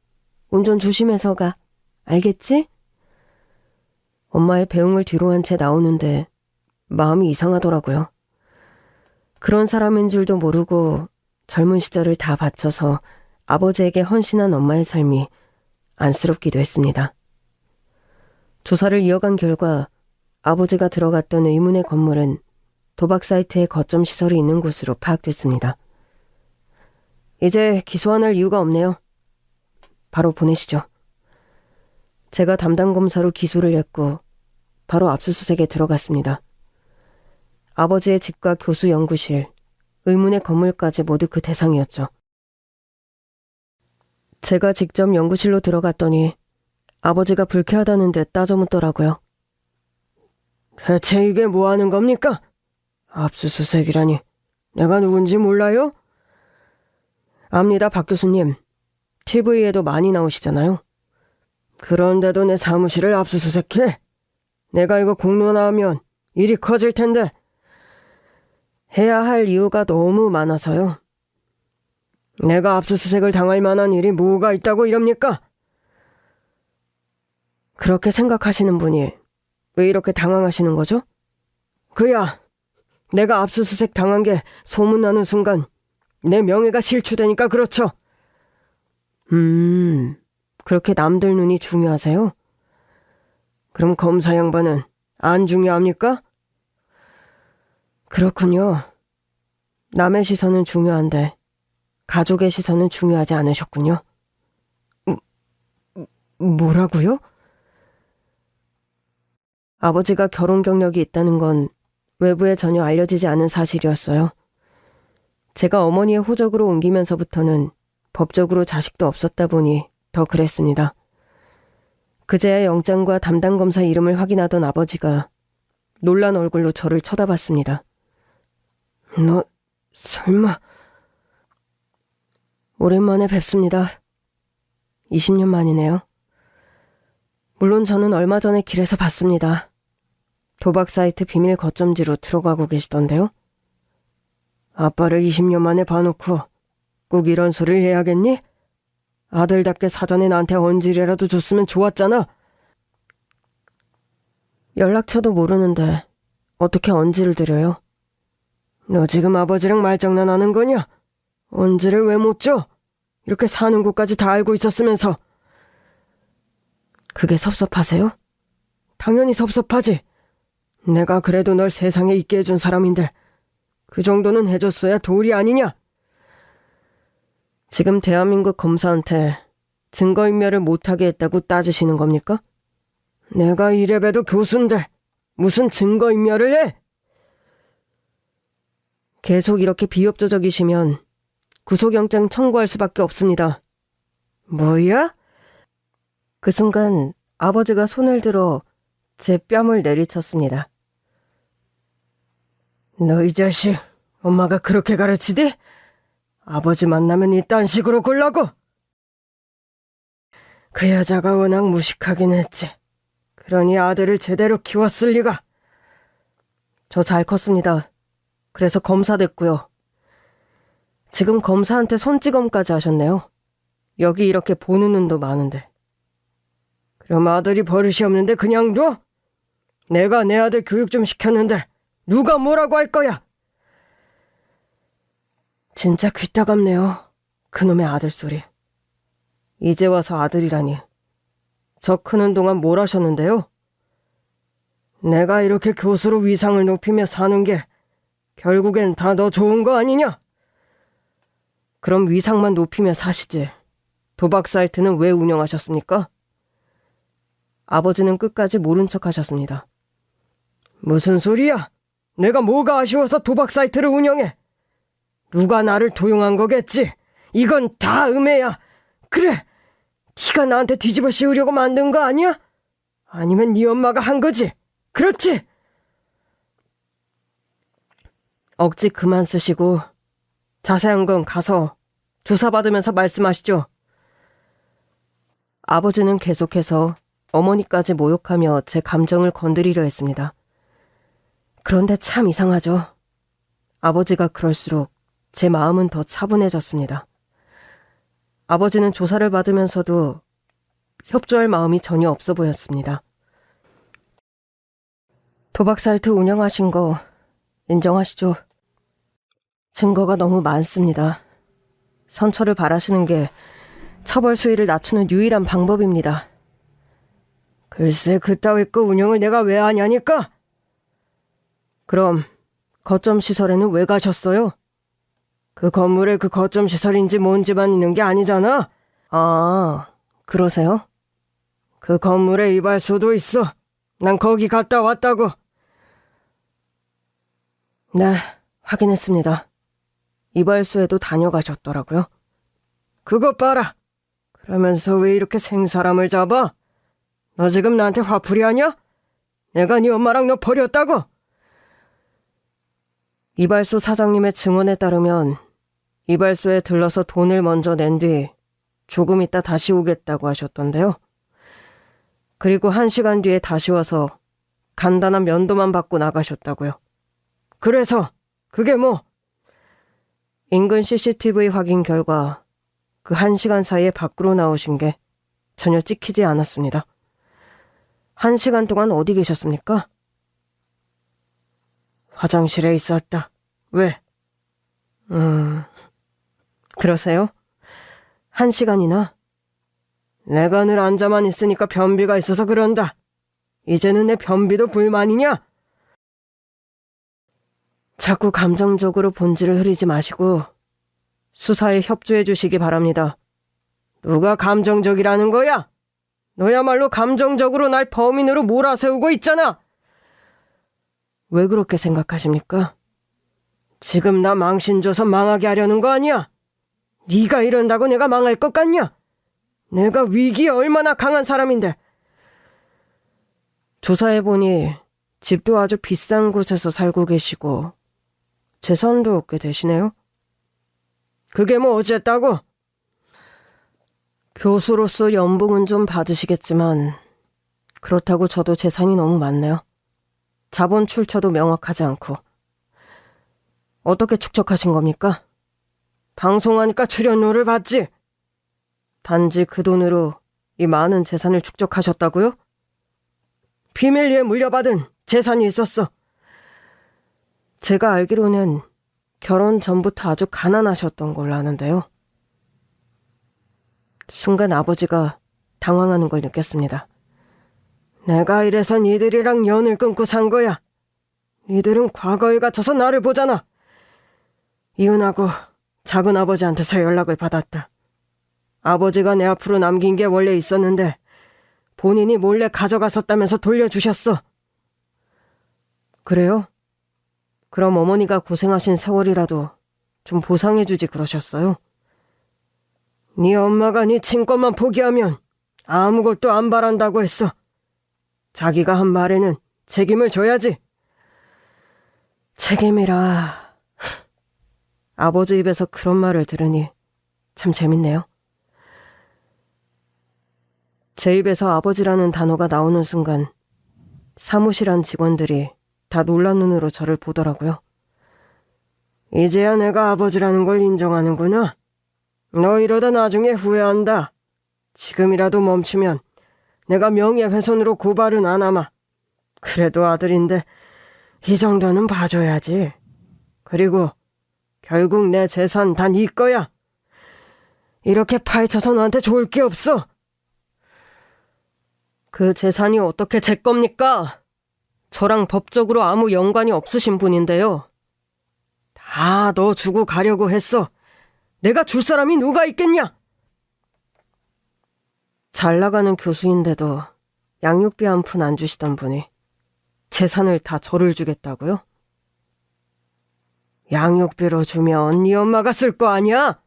운전 조심해서 가. 알겠지? 엄마의 배웅을 뒤로 한 채 나오는데 마음이 이상하더라고요. 그런 사람인 줄도 모르고 젊은 시절을 다 바쳐서 아버지에게 헌신한 엄마의 삶이 안쓰럽기도 했습니다. 조사를 이어간 결과 아버지가 들어갔던 의문의 건물은 도박 사이트의 거점 시설이 있는 곳으로 파악됐습니다. 이제 기소 안 할 이유가 없네요. 바로 보내시죠. 제가 담당 검사로 기소를 했고 바로 압수수색에 들어갔습니다. 아버지의 집과 교수 연구실, 의문의 건물까지 모두 그 대상이었죠. 제가 직접 연구실로 들어갔더니 아버지가 불쾌하다는 듯 따져 묻더라고요. 대체 이게 뭐 하는 겁니까? 압수수색이라니. 내가 누군지 몰라요? 압니다, 박 교수님. TV에도 많이 나오시잖아요. 그런데도 내 사무실을 압수수색해? 내가 이거 공론화하면 일이 커질 텐데. 해야 할 이유가 너무 많아서요. 내가 압수수색을 당할 만한 일이 뭐가 있다고 이럽니까? 그렇게 생각하시는 분이 왜 이렇게 당황하시는 거죠? 그야, 내가 압수수색 당한 게 소문나는 순간 내 명예가 실추되니까 그렇죠. 그렇게 남들 눈이 중요하세요? 그럼 검사 양반은 안 중요합니까? 그렇군요. 남의 시선은 중요한데 가족의 시선은 중요하지 않으셨군요. 뭐라고요? 아버지가 결혼 경력이 있다는 건 외부에 전혀 알려지지 않은 사실이었어요. 제가 어머니의 호적으로 옮기면서부터는 법적으로 자식도 없었다 보니 더 그랬습니다. 그제야 영장과 담당 검사 이름을 확인하던 아버지가 놀란 얼굴로 저를 쳐다봤습니다. 너 설마... 오랜만에 뵙습니다. 20년 만이네요. 물론 저는 얼마 전에 길에서 봤습니다. 도박 사이트 비밀 거점지로 들어가고 계시던데요. 아빠를 20년 만에 봐놓고 꼭 이런 소리를 해야겠니? 아들답게 사전에 나한테 언질이라도 줬으면 좋았잖아. 연락처도 모르는데 어떻게 언질을 드려요? 너 지금 아버지랑 말장난하는 거냐? 언질을 왜 못 줘? 이렇게 사는 곳까지 다 알고 있었으면서. 그게 섭섭하세요? 당연히 섭섭하지. 내가 그래도 널 세상에 있게 해준 사람인데 그 정도는 해줬어야 도리 아니냐? 지금 대한민국 검사한테 증거인멸을 못하게 했다고 따지시는 겁니까? 내가 이래봬도 교수인데 무슨 증거인멸을 해? 계속 이렇게 비협조적이시면 구속영장 청구할 수밖에 없습니다. 뭐야? 그 순간 아버지가 손을 들어 제 뺨을 내리쳤습니다. 너 이 자식, 엄마가 그렇게 가르치디? 아버지 만나면 이딴 식으로 굴라고? 그 여자가 워낙 무식하긴 했지. 그러니 아들을 제대로 키웠을 리가. 저 잘 컸습니다. 그래서 검사 됐고요. 지금 검사한테 손찌검까지 하셨네요. 여기 이렇게 보는 눈도 많은데. 그럼 아들이 버릇이 없는데 그냥 둬? 내가 내 아들 교육 좀 시켰는데 누가 뭐라고 할 거야? 진짜 귀따갑네요. 그놈의 아들 소리. 이제 와서 아들이라니. 저 크는 동안 뭘 하셨는데요? 내가 이렇게 교수로 위상을 높이며 사는 게 결국엔 다 너 좋은 거 아니냐? 그럼 위상만 높이며 사시지. 도박 사이트는 왜 운영하셨습니까? 아버지는 끝까지 모른 척 하셨습니다. 무슨 소리야? 내가 뭐가 아쉬워서 도박 사이트를 운영해? 누가 나를 도용한 거겠지? 이건 다 음해야. 그래, 네가 나한테 뒤집어 씌우려고 만든 거 아니야? 아니면 네 엄마가 한 거지? 그렇지? 억지 그만 쓰시고 자세한 건 가서 조사받으면서 말씀하시죠. 아버지는 계속해서 어머니까지 모욕하며 제 감정을 건드리려 했습니다. 그런데 참 이상하죠. 아버지가 그럴수록 제 마음은 더 차분해졌습니다. 아버지는 조사를 받으면서도 협조할 마음이 전혀 없어 보였습니다. 도박 사이트 운영하신 거 인정하시죠? 증거가 너무 많습니다. 선처를 바라시는 게 처벌 수위를 낮추는 유일한 방법입니다. 글쎄, 그따위 거 운영을 내가 왜 하냐니까? 그럼 거점 시설에는 왜 가셨어요? 그 건물에 그 거점 시설인지 뭔지만 있는 게 아니잖아. 아, 그러세요? 그 건물에 이발소도 있어. 난 거기 갔다 왔다고. 네, 확인했습니다. 이발소에도 다녀가셨더라고요. 그것 봐라. 그러면서 왜 이렇게 생사람을 잡아? 너 지금 나한테 화풀이하냐? 내가 네 엄마랑 너 버렸다고? 이발소 사장님의 증언에 따르면 이발소에 들러서 돈을 먼저 낸 뒤 조금 있다 다시 오겠다고 하셨던데요. 그리고 1시간 뒤에 다시 와서 간단한 면도만 받고 나가셨다고요. 그래서 그게 뭐? 인근 CCTV 확인 결과 그 1시간 사이에 밖으로 나오신 게 전혀 찍히지 않았습니다. 1시간 동안 어디 계셨습니까? 화장실에 있었다. 왜? 그러세요? 1시간이나? 내가 늘 앉아만 있으니까 변비가 있어서 그런다. 이제는 내 변비도 불만이냐? 자꾸 감정적으로 본질을 흐리지 마시고 수사에 협조해 주시기 바랍니다. 누가 감정적이라는 거야? 너야말로 감정적으로 날 범인으로 몰아세우고 있잖아. 왜 그렇게 생각하십니까? 지금 나 망신 줘서 망하게 하려는 거 아니야? 네가 이런다고 내가 망할 것 같냐? 내가 위기에 얼마나 강한 사람인데. 조사해보니 집도 아주 비싼 곳에서 살고 계시고 재산도 얻게 되시네요. 그게 뭐 어쨌다고? 교수로서 연봉은 좀 받으시겠지만 그렇다고 저도 재산이 너무 많네요. 자본 출처도 명확하지 않고. 어떻게 축적하신 겁니까? 방송하니까 출연료를 받지. 단지 그 돈으로 이 많은 재산을 축적하셨다고요? 비밀리에 물려받은 재산이 있었어. 제가 알기로는 결혼 전부터 아주 가난하셨던 걸로 아는데요. 순간 아버지가 당황하는 걸 느꼈습니다. 내가 이래서 니들이랑 연을 끊고 산 거야. 니들은 과거에 갇혀서 나를 보잖아. 이혼하고 작은아버지한테서 연락을 받았다. 아버지가 내 앞으로 남긴 게 원래 있었는데 본인이 몰래 가져갔었다면서 돌려주셨어. 그래요? 그럼 어머니가 고생하신 세월이라도 좀 보상해주지 그러셨어요? 네 엄마가 네 친권만 포기하면 아무것도 안 바란다고 했어. 자기가 한 말에는 책임을 져야지. 책임이라... 아버지 입에서 그런 말을 들으니 참 재밌네요. 제 입에서 아버지라는 단어가 나오는 순간 사무실 안 직원들이 다 놀란 눈으로 저를 보더라고요. 이제야 내가 아버지라는 걸 인정하는구나. 너 이러다 나중에 후회한다. 지금이라도 멈추면 내가 명예훼손으로 고발은 안 하마. 그래도 아들인데 이 정도는 봐줘야지. 그리고 결국 내 재산 다 네 거야. 이렇게 파헤쳐서 너한테 좋을 게 없어. 그 재산이 어떻게 제 겁니까? 저랑 법적으로 아무 연관이 없으신 분인데요. 너 주고 가려고 했어. 내가 줄 사람이 누가 있겠냐? 잘 나가는 교수인데도 양육비 한 푼 안 주시던 분이 재산을 다 저를 주겠다고요? 양육비로 주면 네 엄마가 쓸 거 아니야?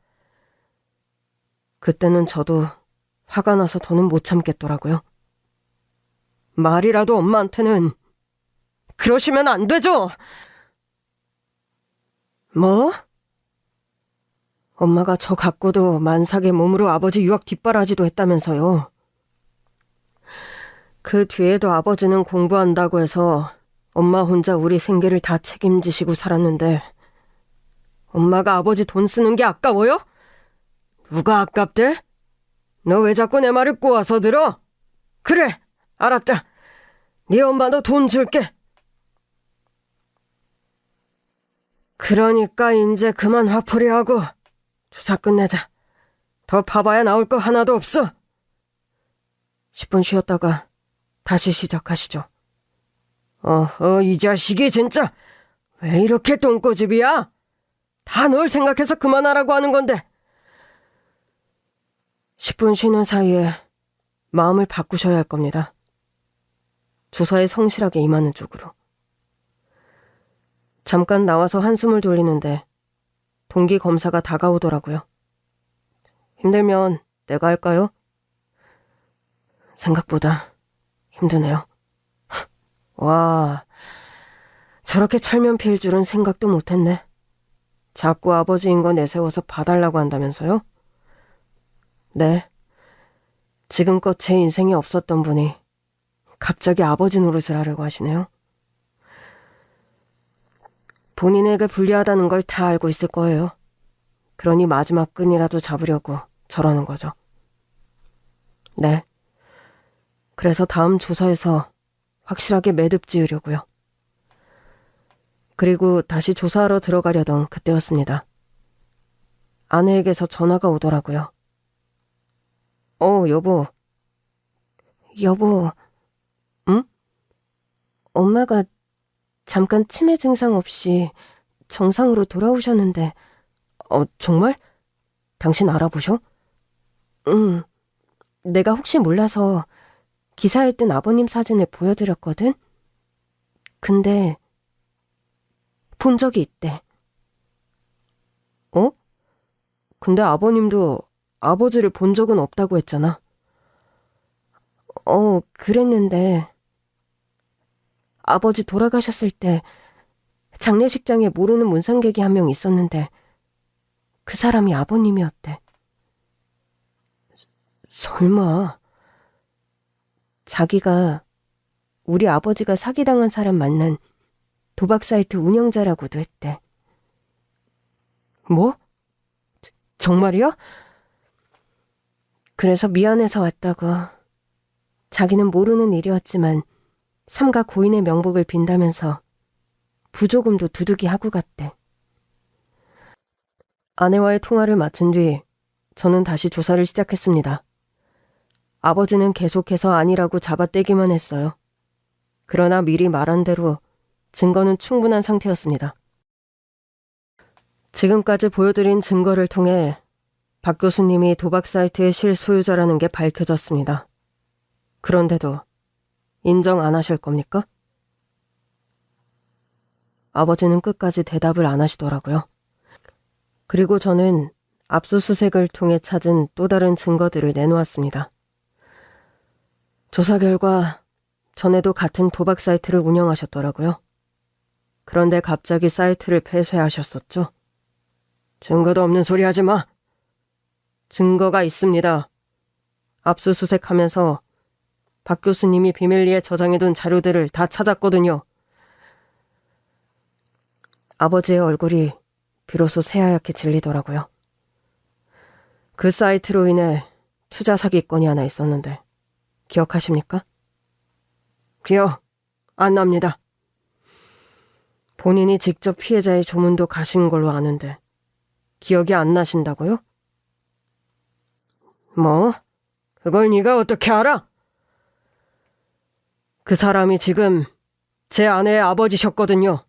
그때는 저도 화가 나서 더는 못 참겠더라고요. 말이라도 엄마한테는 그러시면 안 되죠. 뭐? 엄마가 저 갖고도 만삭의 몸으로 아버지 유학 뒷바라지도 했다면서요. 그 뒤에도 아버지는 공부한다고 해서 엄마 혼자 우리 생계를 다 책임지시고 살았는데 엄마가 아버지 돈 쓰는 게 아까워요? 누가 아깝대? 너 왜 자꾸 내 말을 꼬아서 들어? 그래, 알았다. 네 엄마도 돈 줄게. 그러니까 이제 그만 화풀이하고 주사 끝내자. 더 봐봐야 나올 거 하나도 없어. 10분 쉬었다가 다시 시작하시죠. 이 자식이 진짜 왜 이렇게 똥꼬집이야? 다 널 생각해서 그만하라고 하는 건데. 10분 쉬는 사이에 마음을 바꾸셔야 할 겁니다. 조사에 성실하게 임하는 쪽으로. 잠깐 나와서 한숨을 돌리는데 동기 검사가 다가오더라고요. 힘들면 내가 할까요? 생각보다 힘드네요. 와, 저렇게 철면 피일 줄은 생각도 못했네. 자꾸 아버지인 거 내세워서 봐달라고 한다면서요? 네. 지금껏 제 인생에 없었던 분이 갑자기 아버지 노릇을 하려고 하시네요. 본인에게 불리하다는 걸 다 알고 있을 거예요. 그러니 마지막 끈이라도 잡으려고 저러는 거죠. 네. 그래서 다음 조사에서 확실하게 매듭 지으려고요. 그리고 다시 조사하러 들어가려던 그때였습니다. 아내에게서 전화가 오더라고요. 여보. 여보. 응? 엄마가 잠깐 치매 증상 없이 정상으로 돌아오셨는데. 정말? 당신 알아보셔? 응. 내가 혹시 몰라서 기사에 뜬 아버님 사진을 보여드렸거든? 근데 본 적이 있대. 근데 아버님도 아버지를 본 적은 없다고 했잖아. 그랬는데 아버지 돌아가셨을 때 장례식장에 모르는 문상객이 한 명 있었는데 그 사람이 아버님이었대. 설마. 자기가 우리 아버지가 사기당한 사람 만난 도박 사이트 운영자라고도 했대. 뭐? 정말이야? 그래서 미안해서 왔다고. 자기는 모르는 일이었지만 삼가 고인의 명복을 빈다면서 부조금도 두둑이 하고 갔대. 아내와의 통화를 마친 뒤 저는 다시 조사를 시작했습니다. 아버지는 계속해서 아니라고 잡아떼기만 했어요. 그러나 미리 말한 대로 증거는 충분한 상태였습니다. 지금까지 보여드린 증거를 통해 박 교수님이 도박 사이트의 실소유자라는 게 밝혀졌습니다. 그런데도 인정 안 하실 겁니까? 아버지는 끝까지 대답을 안 하시더라고요. 그리고 저는 압수수색을 통해 찾은 또 다른 증거들을 내놓았습니다. 조사 결과 전에도 같은 도박 사이트를 운영하셨더라고요. 그런데 갑자기 사이트를 폐쇄하셨었죠. 증거도 없는 소리 하지 마. 증거가 있습니다. 압수수색하면서 박 교수님이 비밀리에 저장해둔 자료들을 다 찾았거든요. 아버지의 얼굴이 비로소 새하얗게 질리더라고요. 그 사이트로 인해 투자 사기건이 하나 있었는데 기억하십니까? 기억 안 납니다. 본인이 직접 피해자의 조문도 가신 걸로 아는데 기억이 안 나신다고요? 뭐? 그걸 네가 어떻게 알아? 그 사람이 지금 제 아내의 아버지셨거든요.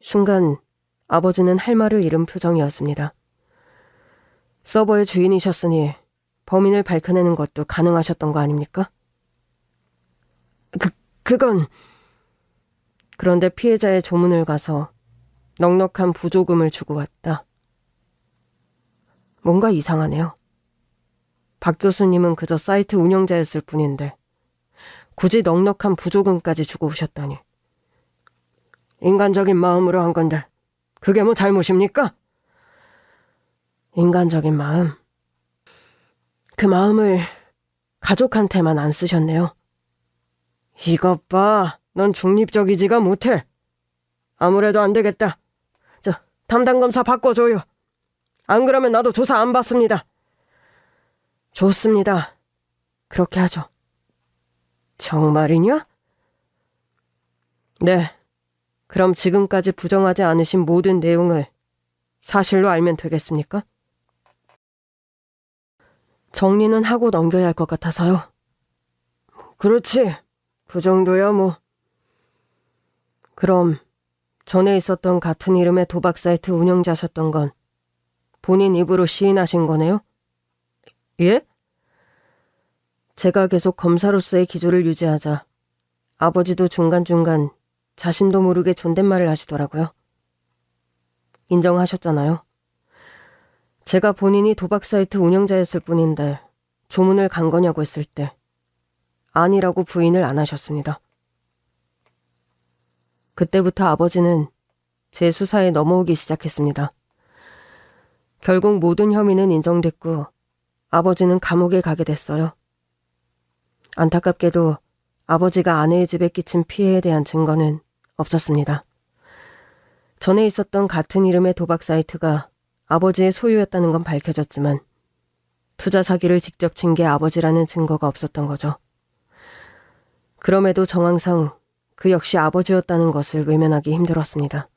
순간 아버지는 할 말을 잃은 표정이었습니다. 서버의 주인이셨으니 범인을 밝혀내는 것도 가능하셨던 거 아닙니까? 그건... 그런데 피해자의 조문을 가서 넉넉한 부조금을 주고 왔다. 뭔가 이상하네요. 박 교수님은 그저 사이트 운영자였을 뿐인데 굳이 넉넉한 부조금까지 주고 오셨다니. 인간적인 마음으로 한 건데 그게 뭐 잘못입니까? 인간적인 마음. 그 마음을 가족한테만 안 쓰셨네요. 이것 봐. 넌 중립적이지가 못해. 아무래도 안 되겠다. 담당검사 바꿔줘요. 안 그러면 나도 조사 안 받습니다. 좋습니다. 그렇게 하죠. 정말이냐? 네. 그럼 지금까지 부정하지 않으신 모든 내용을 사실로 알면 되겠습니까? 정리는 하고 넘겨야 할 것 같아서요. 그렇지. 그 정도야 뭐. 그럼 전에 있었던 같은 이름의 도박 사이트 운영자셨던 건 본인 입으로 시인하신 거네요? 예? 제가 계속 검사로서의 기조를 유지하자 아버지도 중간중간 자신도 모르게 존댓말을 하시더라고요. 인정하셨잖아요. 제가 본인이 도박 사이트 운영자였을 뿐인데 조문을 간 거냐고 했을 때 아니라고 부인을 안 하셨습니다. 그때부터 아버지는 제 수사에 넘어오기 시작했습니다. 결국 모든 혐의는 인정됐고 아버지는 감옥에 가게 됐어요. 안타깝게도 아버지가 아내의 집에 끼친 피해에 대한 증거는 없었습니다. 전에 있었던 같은 이름의 도박 사이트가 아버지의 소유였다는 건 밝혀졌지만 투자 사기를 직접 친 게 아버지라는 증거가 없었던 거죠. 그럼에도 정황상 그 역시 아버지였다는 것을 외면하기 힘들었습니다.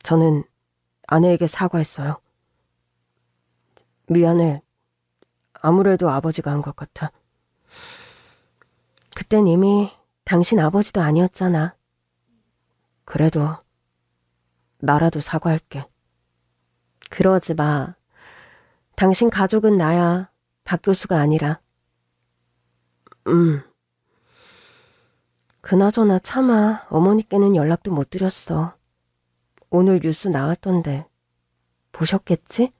저는 아내에게 사과했어요. 미안해. 아무래도 아버지가 한 것 같아. 그땐 이미 당신 아버지도 아니었잖아. 그래도 나라도 사과할게. 그러지 마. 당신 가족은 나야. 박 교수가 아니라. 그나저나 차마 어머니께는 연락도 못 드렸어. 오늘 뉴스 나왔던데 보셨겠지?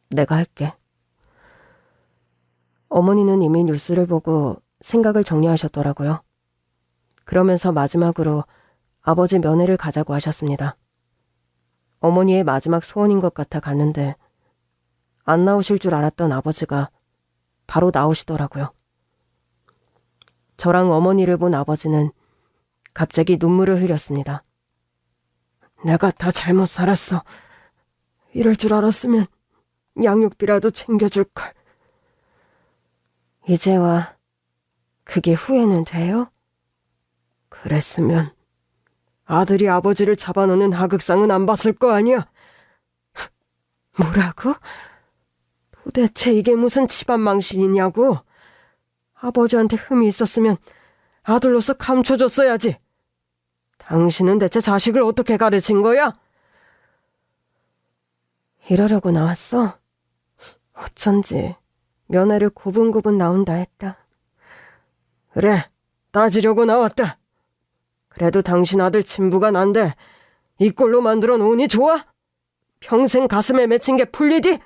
내가 할게. 어머니는 이미 뉴스를 보고 생각을 정리하셨더라고요. 그러면서 마지막으로 아버지 면회를 가자고 하셨습니다. 어머니의 마지막 소원인 것 같아 갔는데 안 나오실 줄 알았던 아버지가 바로 나오시더라고요. 저랑 어머니를 본 아버지는 갑자기 눈물을 흘렸습니다. 내가 다 잘못 살았어. 이럴 줄 알았으면 양육비라도 챙겨줄걸. 이제와 그게 후회는 돼요? 그랬으면 아들이 아버지를 잡아놓는 하극상은 안 봤을 거 아니야? 뭐라고? 도대체 이게 무슨 집안 망신이냐고? 아버지한테 흠이 있었으면 아들로서 감춰줬어야지. 당신은 대체 자식을 어떻게 가르친 거야? 이러려고 나왔어? 어쩐지 면회를 고분고분 나온다 했다. 그래, 따지려고 나왔다. 그래도 당신 아들 친부가 난데 이 꼴로 만들어 놓으니 좋아? 평생 가슴에 맺힌 게 풀리디?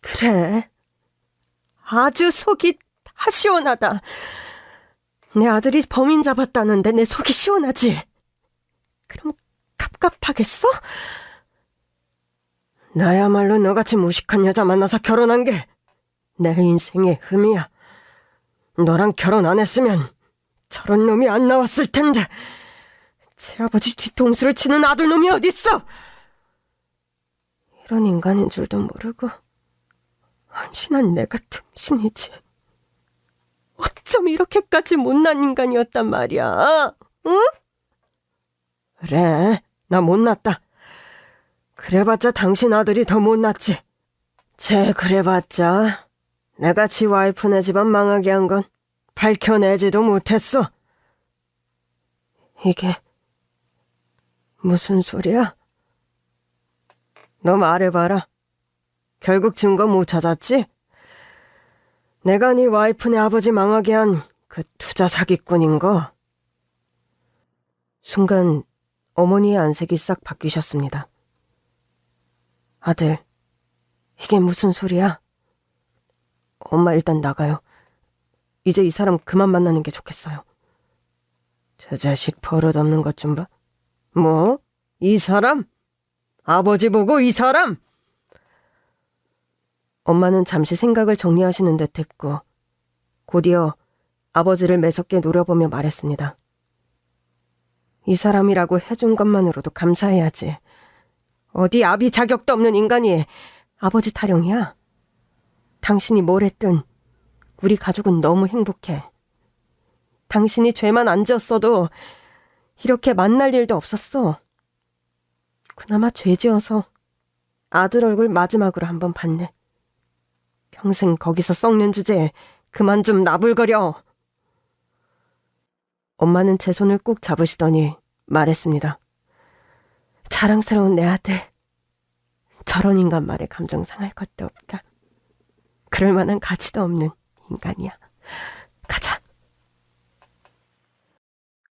그래, 아주 속이 다 시원하다. 내 아들이 범인 잡았다는데 내 속이 시원하지? 그럼 갑갑하겠어? 나야말로 너같이 무식한 여자 만나서 결혼한 게 내 인생의 흠이야. 너랑 결혼 안 했으면 저런 놈이 안 나왔을 텐데. 제 아버지 뒤통수를 치는 아들놈이 어딨어? 이런 인간인 줄도 모르고 한심한 내가 틈신이지. 어쩜 이렇게까지 못난 인간이었단 말이야, 응? 그래, 나 못났다. 그래봤자 당신 아들이 더 못났지. 그래봤자 내가 지 와이프네 집안 망하게 한 건 밝혀내지도 못했어. 이게 무슨 소리야? 너 말해봐라. 결국 증거 못 찾았지? 내가 네 와이프네 아버지 망하게 한 그 투자 사기꾼인 거. 순간 어머니의 안색이 싹 바뀌셨습니다. 아들, 이게 무슨 소리야? 엄마 일단 나가요. 이제 이 사람 그만 만나는 게 좋겠어요. 저 자식 버릇없는 것 좀 봐. 뭐? 이 사람? 아버지 보고 이 사람? 엄마는 잠시 생각을 정리하시는 듯 했고 곧이어 아버지를 매섭게 노려보며 말했습니다. 이 사람이라고 해준 것만으로도 감사해야지. 어디 아비 자격도 없는 인간이 아버지 타령이야? 당신이 뭘 했든 우리 가족은 너무 행복해. 당신이 죄만 안 지었어도 이렇게 만날 일도 없었어. 그나마 죄 지어서 아들 얼굴 마지막으로 한번 봤네. 평생 거기서 썩는 주제에 그만 좀 나불거려. 엄마는 제 손을 꼭 잡으시더니 말했습니다. 자랑스러운 내 아들. 저런 인간 말에 감정 상할 것도 없다. 그럴 만한 가치도 없는 인간이야. 가자.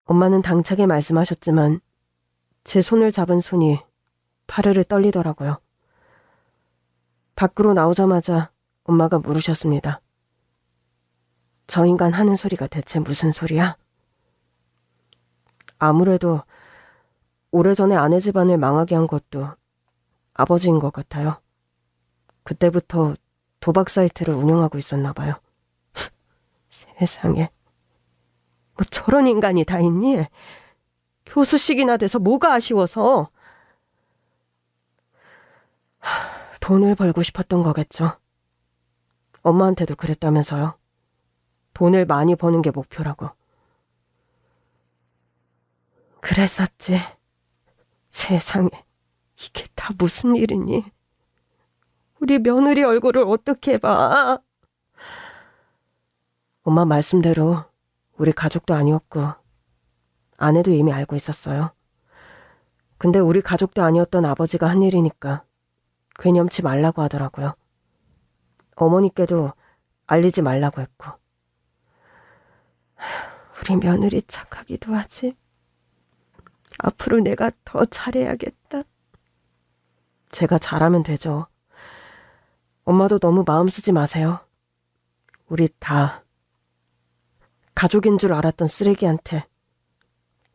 엄마는 당차게 말씀하셨지만 제 손을 잡은 손이 파르르 떨리더라고요. 밖으로 나오자마자 엄마가 물으셨습니다. 저 인간 하는 소리가 대체 무슨 소리야? 아무래도 오래전에 아내 집안을 망하게 한 것도 아버지인 것 같아요. 그때부터 도박 사이트를 운영하고 있었나 봐요. 세상에. 뭐 저런 인간이 다 있니? 교수식이나 돼서 뭐가 아쉬워서. 돈을 벌고 싶었던 거겠죠. 엄마한테도 그랬다면서요. 돈을 많이 버는 게 목표라고. 그랬었지. 세상에, 이게 다 무슨 일이니? 우리 며느리 얼굴을 어떻게 봐? 엄마 말씀대로 우리 가족도 아니었고 아내도 이미 알고 있었어요. 근데 우리 가족도 아니었던 아버지가 한 일이니까 괴념치 말라고 하더라고요. 어머니께도 알리지 말라고 했고. 우리 며느리 착하기도 하지. 앞으로 내가 더 잘해야겠다. 제가 잘하면 되죠. 엄마도 너무 마음 쓰지 마세요. 우리 다 가족인 줄 알았던 쓰레기한테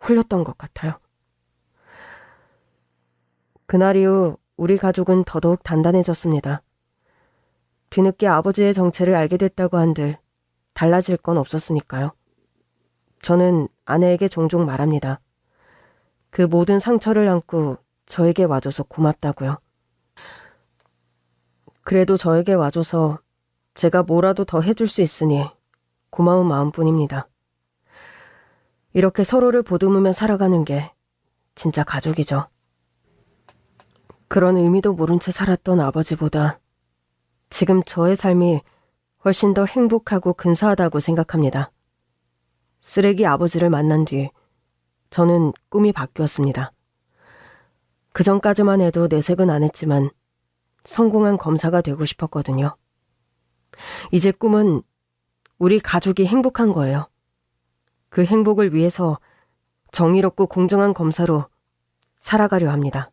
홀렸던 것 같아요. 그날 이후 우리 가족은 더더욱 단단해졌습니다. 뒤늦게 아버지의 정체를 알게 됐다고 한들 달라질 건 없었으니까요. 저는 아내에게 종종 말합니다. 그 모든 상처를 안고 저에게 와줘서 고맙다고요. 그래도 저에게 와줘서 제가 뭐라도 더 해줄 수 있으니 고마운 마음뿐입니다. 이렇게 서로를 보듬으며 살아가는 게 진짜 가족이죠. 그런 의미도 모른 채 살았던 아버지보다 지금 저의 삶이 훨씬 더 행복하고 근사하다고 생각합니다. 쓰레기 아버지를 만난 뒤 저는 꿈이 바뀌었습니다. 그전까지만 해도 내색은 안 했지만 성공한 검사가 되고 싶었거든요. 이제 꿈은 우리 가족이 행복한 거예요. 그 행복을 위해서 정의롭고 공정한 검사로 살아가려 합니다.